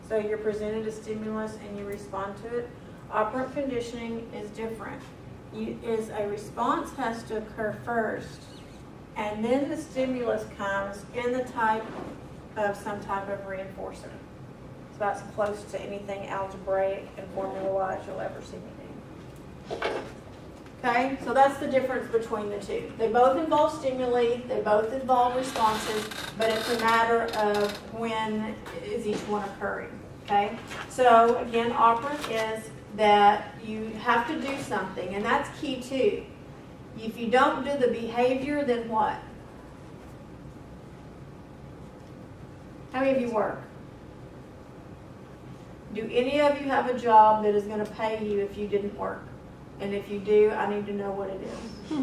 so you're presented a stimulus and you respond to it, operant conditioning is different. Is a response has to occur first, and then the stimulus comes in the type of some type of reinforcer. It's about as close to anything algebraic and formula-wise you'll ever see me do. Okay, so that's the difference between the two. They both involve stimuli, they both involve responses, but it's a matter of when is each one occurring. Okay, so again, operant is that you have to do something, and that's key too. If you don't do the behavior, then what? How many of you work? Do any of you have a job that is going to pay you if you didn't work? And if you do, I need to know what it is.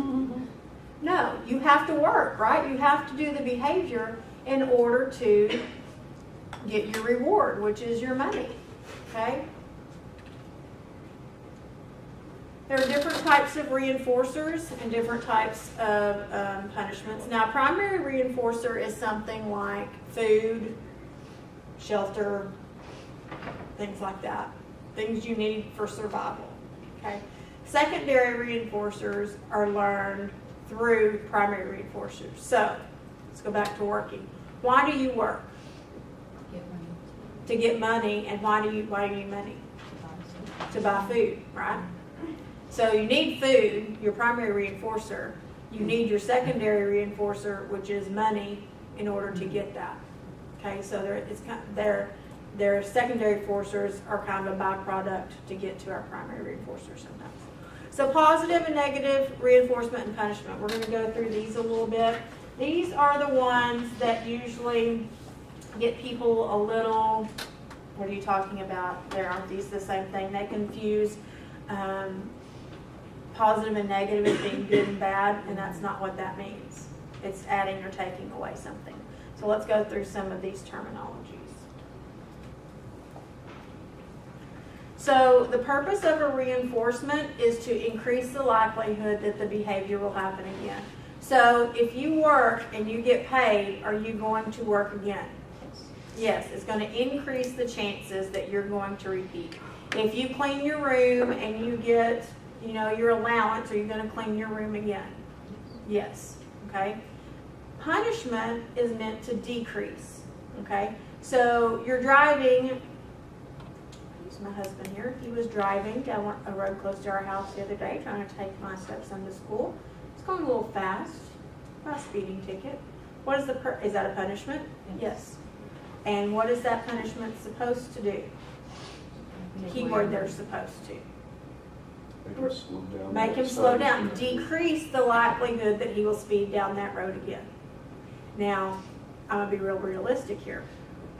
No, you have to work, right? You have to do the behavior in order to get your reward, which is your money. Okay? There are different types of reinforcers and different types of punishments. Now, primary reinforcer is something like food, shelter, things like that. Things you need for survival. Okay? Secondary reinforcers are learned through primary reinforcers. So, let's go back to working. Why do you work? Get money. To get money. And why do you need money? To buy food, right? So you need food, your primary reinforcer. You need your secondary reinforcer, which is money, in order to get that. Okay, so their secondary reinforcers are kind of a byproduct to get to our primary reinforcer sometimes. So positive and negative reinforcement and punishment. We're going to go through these a little bit. These are the ones that usually get people a little, what are you talking about? There aren't these the same thing. They confuse positive and negative as being good and bad, and that's not what that means. It's adding or taking away something. So let's go through some of these terminologies. So the purpose of a reinforcement is to increase the likelihood that the behavior will happen again. So if you work and you get paid, are you going to work again? Yes, it's going to increase the chances that you're going to repeat. If you clean your room and you get, your allowance, are you going to clean your room again? Yes. Okay. Punishment is meant to decrease. Okay. So you're driving. Here's my husband here. He was driving down a road close to our house the other day, trying to take my stepson to school. It's going a little fast. Got a speeding ticket. What is is that a punishment? Yes. And what is that punishment supposed to do? Keyword they're supposed to. Make him slow down. Make him slow down. Decrease the likelihood that he will speed down that road again. Now, I'm going to be real realistic here.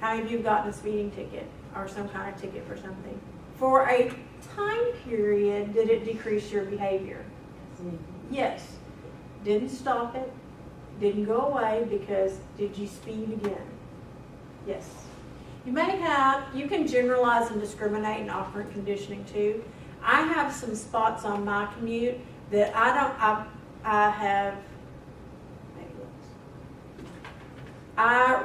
How many of you have gotten a speeding ticket or some kind of ticket for something? For a time period, did it decrease your behavior? Yes. Didn't stop it. Didn't go away because did you speed again? Yes. You can generalize and discriminate in operant conditioning too. I have some spots on my commute that I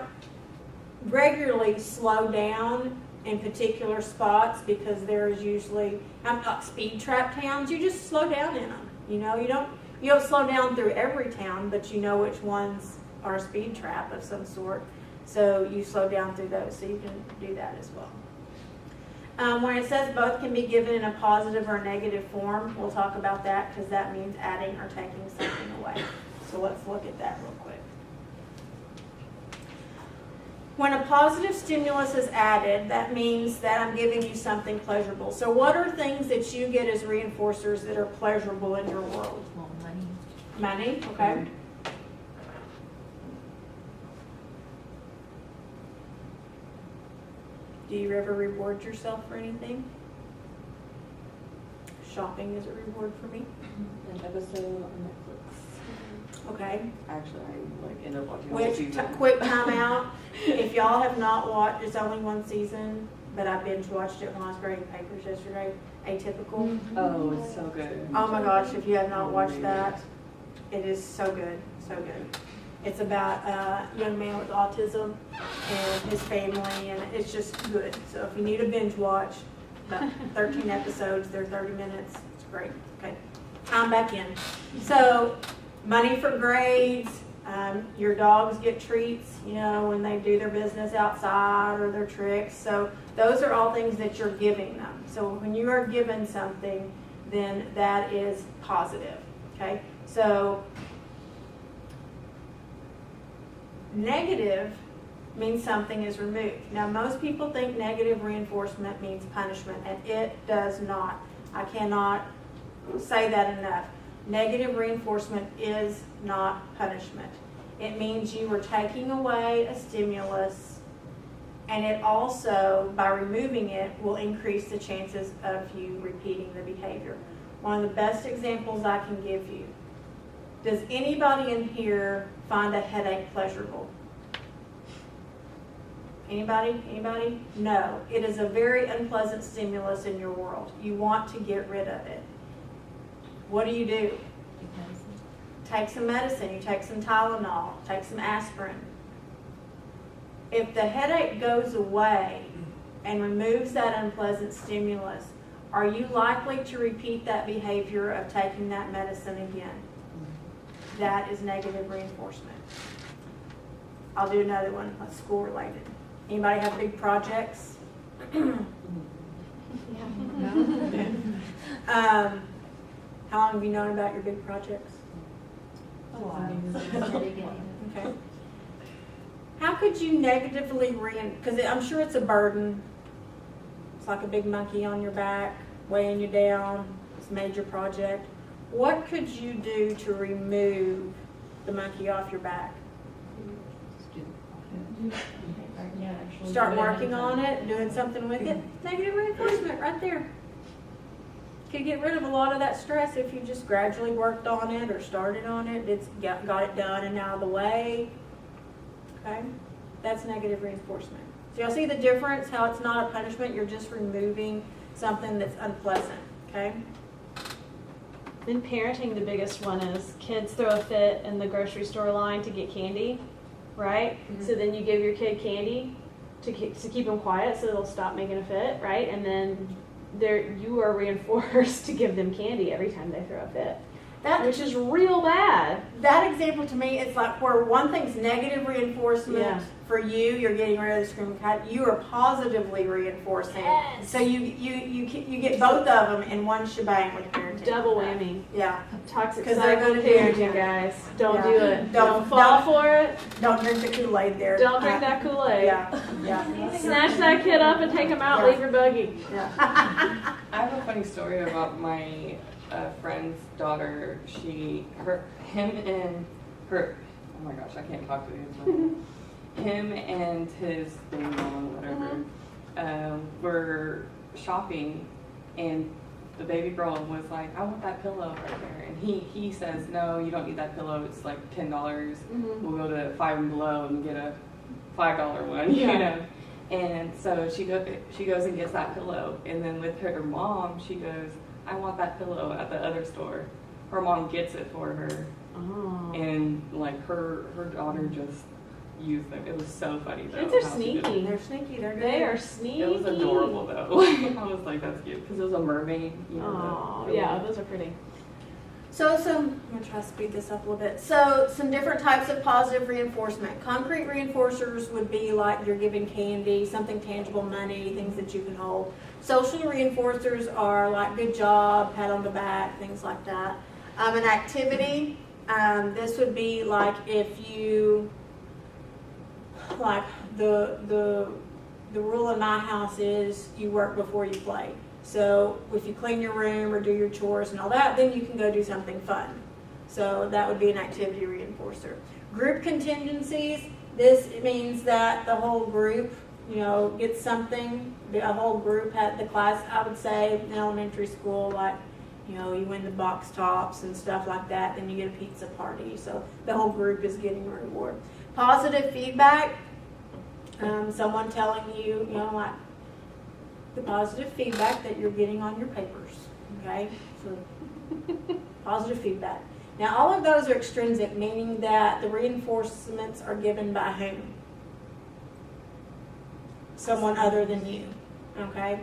regularly slow down in particular spots because there's usually, not speed trap towns, you just slow down in them. You don't slow down through every town, but you know which ones are a speed trap of some sort. So you slow down through those, so you can do that as well. When it says both can be given in a positive or negative form, we'll talk about that because that means adding or taking something away. So let's look at that real quick. When a positive stimulus is added, that means that I'm giving you something pleasurable. So what are things that you get as reinforcers that are pleasurable in your world? Well, money. Money, okay. Do you ever reward yourself for anything? Shopping is a reward for me. An episode on Netflix. Okay. Actually, I like end up watching the whole Which, season. quick time out. If y'all have not watched, it's only one season, but I binge watched it when I was grading papers yesterday. Atypical. Oh, it's so good. Oh my gosh, if you have not watched that, it is so good, so good. It's about a young man with autism and his family, and it's just good. So if you need a binge watch, about 13 episodes, they're 30 minutes. It's great. Okay, I'm back in. So, money for grades. Your dogs get treats, you know, when they do their business outside or their tricks. So those are all things that you're giving them. So when you are given something, then that is positive. Okay, so negative means something is removed. Now, most people think negative reinforcement means punishment, and it does not. I cannot say that enough. Negative reinforcement is not punishment. It means you are taking away a stimulus, and it also, by removing it, will increase the chances of you repeating the behavior. One of the best examples I can give you. Does anybody in here find a headache pleasurable? Anybody? Anybody? No. It is a very unpleasant stimulus in your world. You want to get rid of it. What do? Take some medicine. You take some Tylenol. Take some aspirin. If the headache goes away and removes that unpleasant stimulus, are you likely to repeat that behavior of taking that medicine again? That is negative reinforcement. I'll do another one, that's school related. Anybody have big projects? How long have you known about your big projects? Okay. How could you negatively because I'm sure it's a burden. It's like a big monkey on your back, weighing you down. It's a major project. What could you do to remove the monkey off your back? Start working on it, doing something with it. Negative reinforcement right there. Could get rid of a lot of that stress if you just gradually worked on it or started on it. It's got it done and out of the way. Okay, that's negative reinforcement. So y'all see the difference? How it's not a punishment. You're just removing something that's unpleasant. Okay. In parenting, the biggest one is kids throw a fit in the grocery store line to get candy, right? Mhm. So then you give your kid candy to keep them quiet so they'll stop making a fit, right? And then you are reinforced to give them candy every time they throw a fit, which is real bad. That example to me, it's like where one thing's negative reinforcement Yeah. for you, you're getting rid of the screaming cat. You are positively reinforcing. Yes. So you get both of them in one shebang with parenting. Double whammy. Yeah. Toxic 'Cause side they're of gonna do parenting, it. guys. Don't Yeah. do it. Don't- Don't fall for it. Don't drink the Kool-Aid there. Don't drink that Kool-Aid. Yeah. Yeah. Snatch that kid up and take him out. Yeah. Leave your buggy. Yeah. I have a funny story about my friend's daughter. Oh my gosh, I can't talk to him. Him and his baby mama, whatever, were shopping, and the baby girl was like, "I want that pillow right there," and he says, "No, you don't need that pillow. It's like $10. We'll go to Five and Below and get a $5 one, you Yeah. know." And so she goes and gets that pillow, and then with her mom, she goes, "I want that pillow at the other store." Her mom gets it for her, Oh. and like her daughter just used them. It was so funny though. Kids are how she did it. sneaky. They're sneaky. They're good. They are sneaky. It was adorable though. I was like, that's cute because it was a mermaid. You know, Oh, yeah, those are pretty. So I'm going to try to speed this up a little bit. So some different types of positive reinforcement. Concrete reinforcers would be like you're giving candy, something tangible, money, things that you can hold. Social reinforcers are like good job, pat on the back, things like that. An activity, this would be like if you like the rule in my house is you work before you play. So if you clean your room or do your chores and all that, then you can go do something fun. So that would be an activity reinforcer. Group contingencies, this means that the whole group, gets something. A whole group had the class, I would say in elementary school, like, you win the box tops and stuff like that, then you get a pizza party. So the whole group is getting a reward. Positive feedback, someone telling you, like the positive feedback that you're getting on your papers, okay? So positive feedback. Now all of those are extrinsic, meaning that the reinforcements are given by whom? Someone other than you, okay?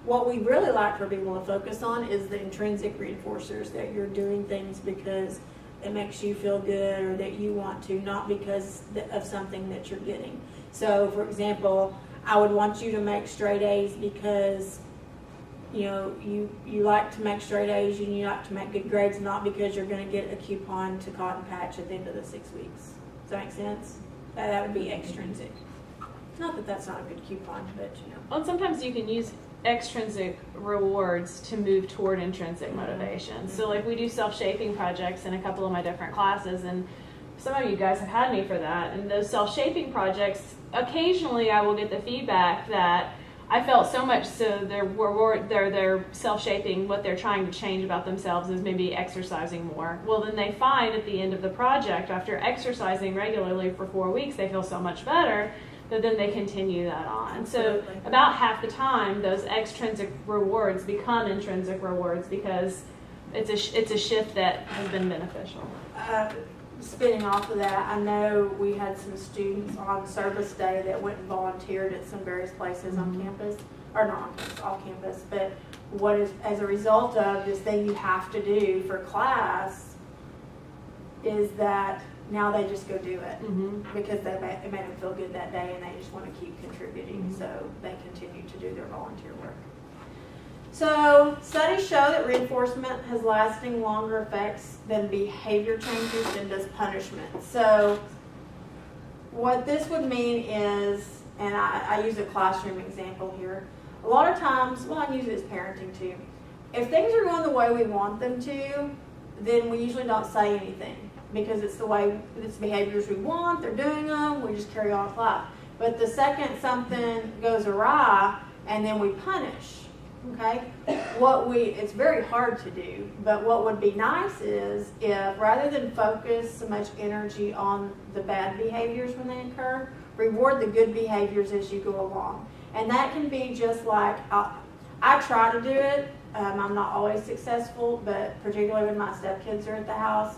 What we really like for people to focus on is the intrinsic reinforcers, that you're doing things because it makes you feel good or that you want to, not because of something that you're getting. So, for example, I would want you to make straight A's because, you like to make straight A's and you like to make good grades, not because you're going to get a coupon to Cotton Patch at the end of the 6 weeks. Does that make sense? That would be extrinsic. Not that that's not a good coupon, but Well, and sometimes you can use extrinsic rewards to move toward intrinsic motivation. So like we do self-shaping projects in a couple of my different classes, and some of you guys have had me for that. And those self-shaping projects, occasionally I will get the feedback that I felt so much, so they're self-shaping, what they're trying to change about themselves is maybe exercising more. Well, then they find at the end of the project, after exercising regularly for 4 weeks, they feel so much better, that then they continue that on. So Absolutely. about half the time, those extrinsic rewards become intrinsic rewards because it's a shift that has been beneficial. spinning off of that, I know we had some students on service day that went and volunteered at some various places on campus, or not on campus, off campus, but what is, as a result of this thing you have to do for class, is that now they just go do it because it made them feel good that day and they just want to keep contributing, so they continue to do their volunteer work. So studies show that reinforcement has lasting longer effects than behavior changes and does punishment. So what this would mean is, and I use a classroom example here, a lot of times, well, I use it as parenting too. If things are going the way we want them to, then we usually don't say anything because it's the way, it's behaviors we want, they're doing them, we just carry on with life. But the second something goes awry and then we punish, okay? It's very hard to do, but what would be nice is if rather than focus so much energy on the bad behaviors when they occur, reward the good behaviors as you go along. And that can be just like, I try to do it, I'm not always successful, but particularly when my stepkids are at the house,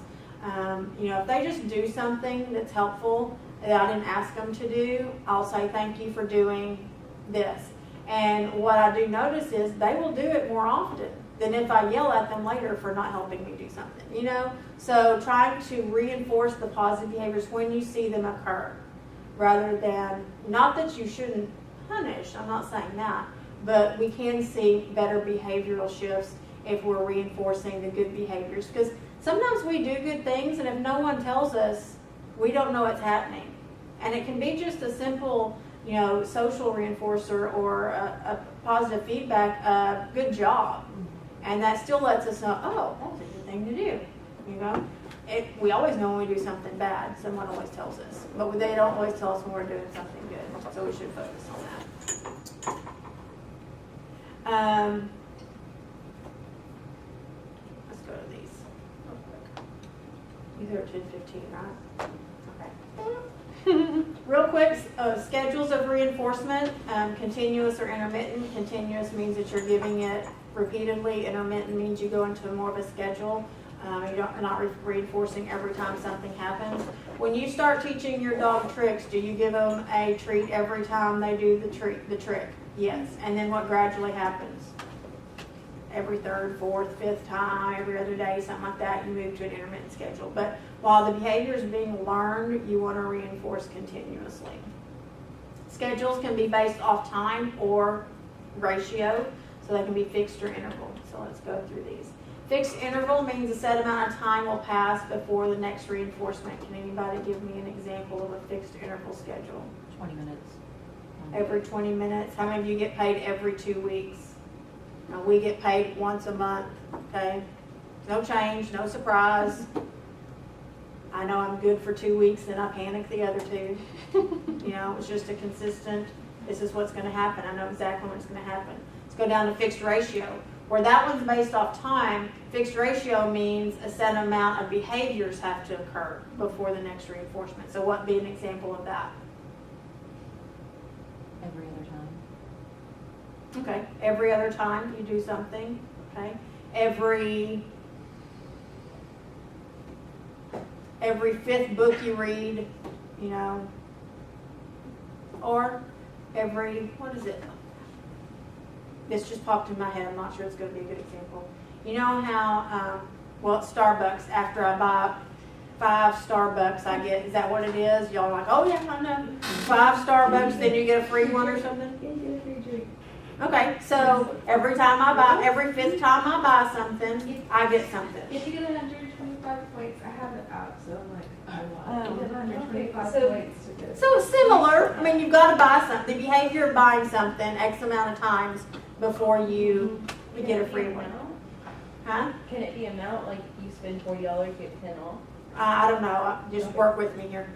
if they just do something that's helpful that I didn't ask them to do, I'll say thank you for doing this. And what I do notice is they will do it more often than if I yell at them later for not helping me do something, So trying to reinforce the positive behaviors when you see them occur, rather than, not that you shouldn't punish, I'm not saying that, but we can see better behavioral shifts if we're reinforcing the good behaviors. Because sometimes we do good things and if no one tells us, we don't know what's happening. And it can be just a simple, social reinforcer or a positive feedback, good job. And that still lets us know, oh, that was a good thing to do, we always know when we do something bad, someone always tells us. But they don't always tell us when we're doing something good, so we should focus on that. Let's go to these real quick. These are 10:15, right? Okay. Real quick, schedules of reinforcement, continuous or intermittent. Continuous means that you're giving it repeatedly. Intermittent means you go into more of a schedule. You're not reinforcing every time something happens. When you start teaching your dog tricks, do you give them a treat every time they do the trick? Yes. And then what gradually happens? Every third, fourth, fifth time, every other day, something like that, you move to an intermittent schedule. But while the behavior is being learned, you want to reinforce continuously. Schedules can be based off time or ratio, so they can be fixed or integral. so let's go through these. Fixed interval means a set amount of time will pass before the next reinforcement. Can anybody give me an example of a fixed interval schedule? 20 minutes. Every 20 minutes? How many of you get paid every 2 weeks? Now, we get paid once a month, okay? No change, no surprise. I know I'm good for 2 weeks, then I panic the other 2. You know, it's just a consistent, this is what's gonna happen. I know exactly what's gonna happen. Let's go down to fixed ratio. Where that one's based off time, fixed ratio means a set amount of behaviors have to occur before the next reinforcement. So what would be an example of that? Every other time. Okay, every other time you do something, okay? Every 5th book you read, you know, or every, what is it? This just popped in my head, I'm not sure it's gonna be a good example. You know how, well, at Starbucks, after I buy 5 Starbucks, I get, is that what it is? Y'all are like, oh yeah, I know. 5 Starbucks, then you get a free one or something? Okay, so every 5th time I buy something, I get something. If you get 125 points, I have an app, so I'm like, Oh, you get 125 so- points to get. So it's similar, I mean, you've got to buy something, the behavior of buying something X amount of times before you get a free one. Huh? Can it be amount, like you spend $40, get 10 off? I don't know, just work with me here.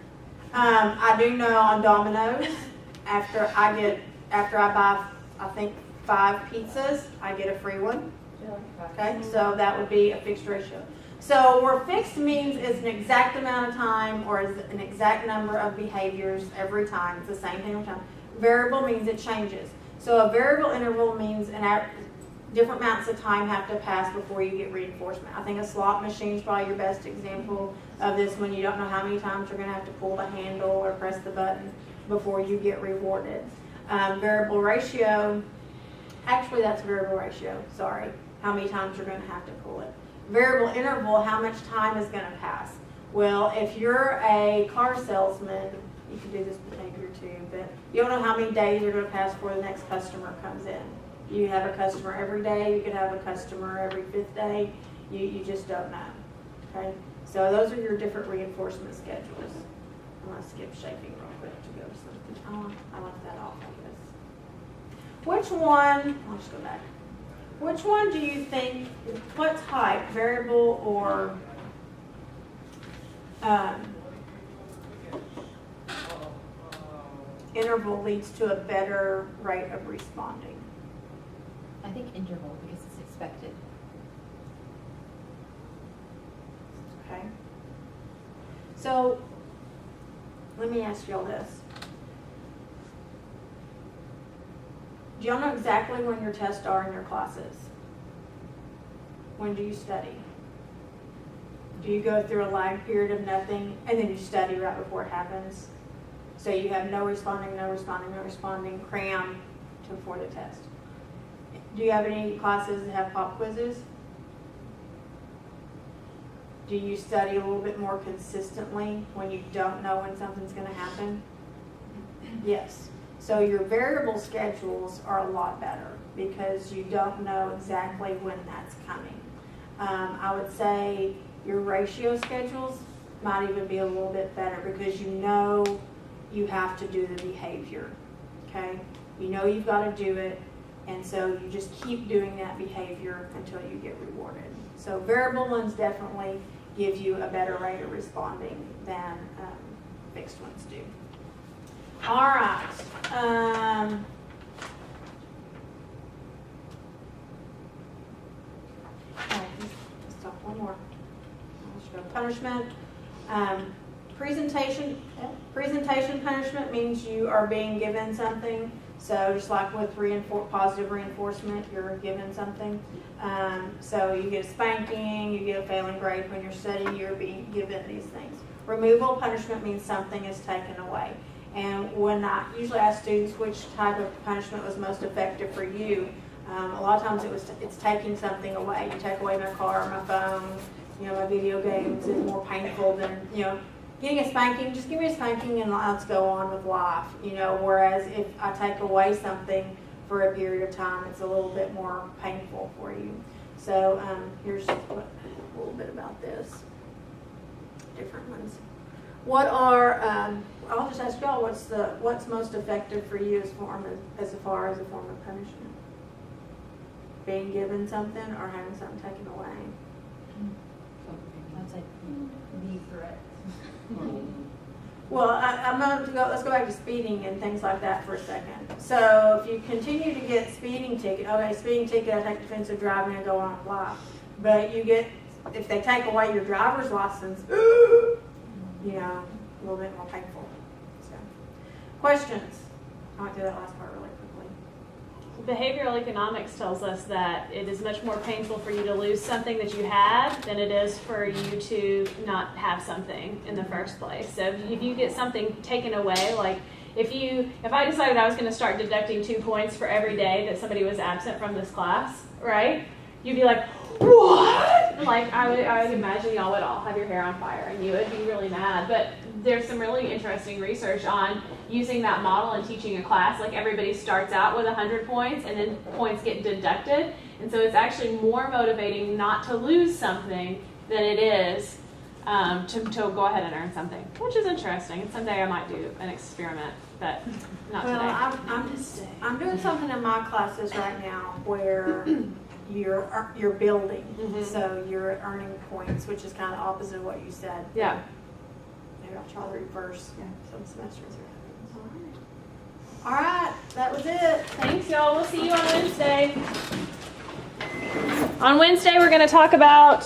I do know on Domino's, after I buy, I think 5 pizzas, I get a free one. Okay, so that would be a fixed ratio. So where fixed means is an exact amount of time or is an exact number of behaviors every time. It's the same thing every time. Variable means it changes. So a variable interval means different amounts of time have to pass before you get reinforcement. I think a slot machine is probably your best example of this, when you don't know how many times you're going to have to pull the handle or press the button before you get rewarded. Variable ratio, actually that's variable ratio, sorry, how many times you're going to have to pull it. Variable interval, how much time is going to pass. Well, if you're a car salesman, you can do this behavior too, but you don't know how many days you're going to pass before the next customer comes in. You have a customer every day, you could have a customer every 5th day, you just don't know, okay? So those are your different reinforcement schedules. I'm going to skip shaping real quick to go to something. I left that off, I guess. Which one, I'll just go back. Which one do you think, what type, variable or interval leads to a better rate of responding? I think interval, because it's expected. Okay. So, let me ask y'all this. Do y'all know exactly when your tests are in your classes? When do you study? Do you go through a lag period of nothing and then you study right before it happens? So you have no responding, cram to before the test. Do you have any classes that have pop quizzes? Do you study a little bit more consistently when you don't know when something's going to happen? Yes. So your variable schedules are a lot better because you don't know exactly when that's coming. I would say your ratio schedules might even be a little bit better because you know you have to do the behavior, okay? You know you've got to do it, and so you just keep doing that behavior until you get rewarded. So variable ones definitely give you a better rate of responding than fixed ones do. All right. Let's talk one more. Let's go punishment. Presentation punishment means you are being given something. So just like with positive reinforcement, you're given something. So you get a spanking, you get a failing grade when you're studying, you're being given these things. Removal punishment means something is taken away. And when I usually ask students which type of punishment was most effective for you, a lot of times it's taking something away. You take away my car, my phone, my video games is more painful than, getting a spanking. Just give me a spanking and let's go on with life, whereas if I take away something for a period of time, it's a little bit more painful for you. So here's a little bit about this. Different ones. What are, I'll just ask y'all, what's most effective for you as far as a form of punishment? Being given something or having something taken away? I'd say Be threats. Well, I'm going to go, let's go back to speeding and things like that for a second. So if you continue to get speeding ticket, okay, speeding ticket, I take defensive driving and go on blah. But you get, if they take away your driver's license, you know, a little bit more painful. So, questions? I went through that last part really quickly. Behavioral economics tells us that it is much more painful for you to lose something that you had than it is for you to not have something in the first place. So if you get something taken away, like if I decided I was going to start deducting 2 points for every day that somebody was absent from this class, right? You'd be like, what? Like I would imagine y'all would all have your hair on fire and you would be really mad. But there's some really interesting research on using that model and teaching a class. Like everybody starts out with 100 points and then points get deducted. And so it's actually more motivating not to lose something than it is to go ahead and earn something, which is interesting. Someday I might do an experiment, but not Well, today. I'm doing something in my classes right now where you're building, Mhm. so you're earning points, which is kind of opposite of what you said. Yeah. Maybe I'll try to reverse some semesters. All right, that was it. Thanks, y'all. We'll see you on Wednesday. On Wednesday, we're going to talk about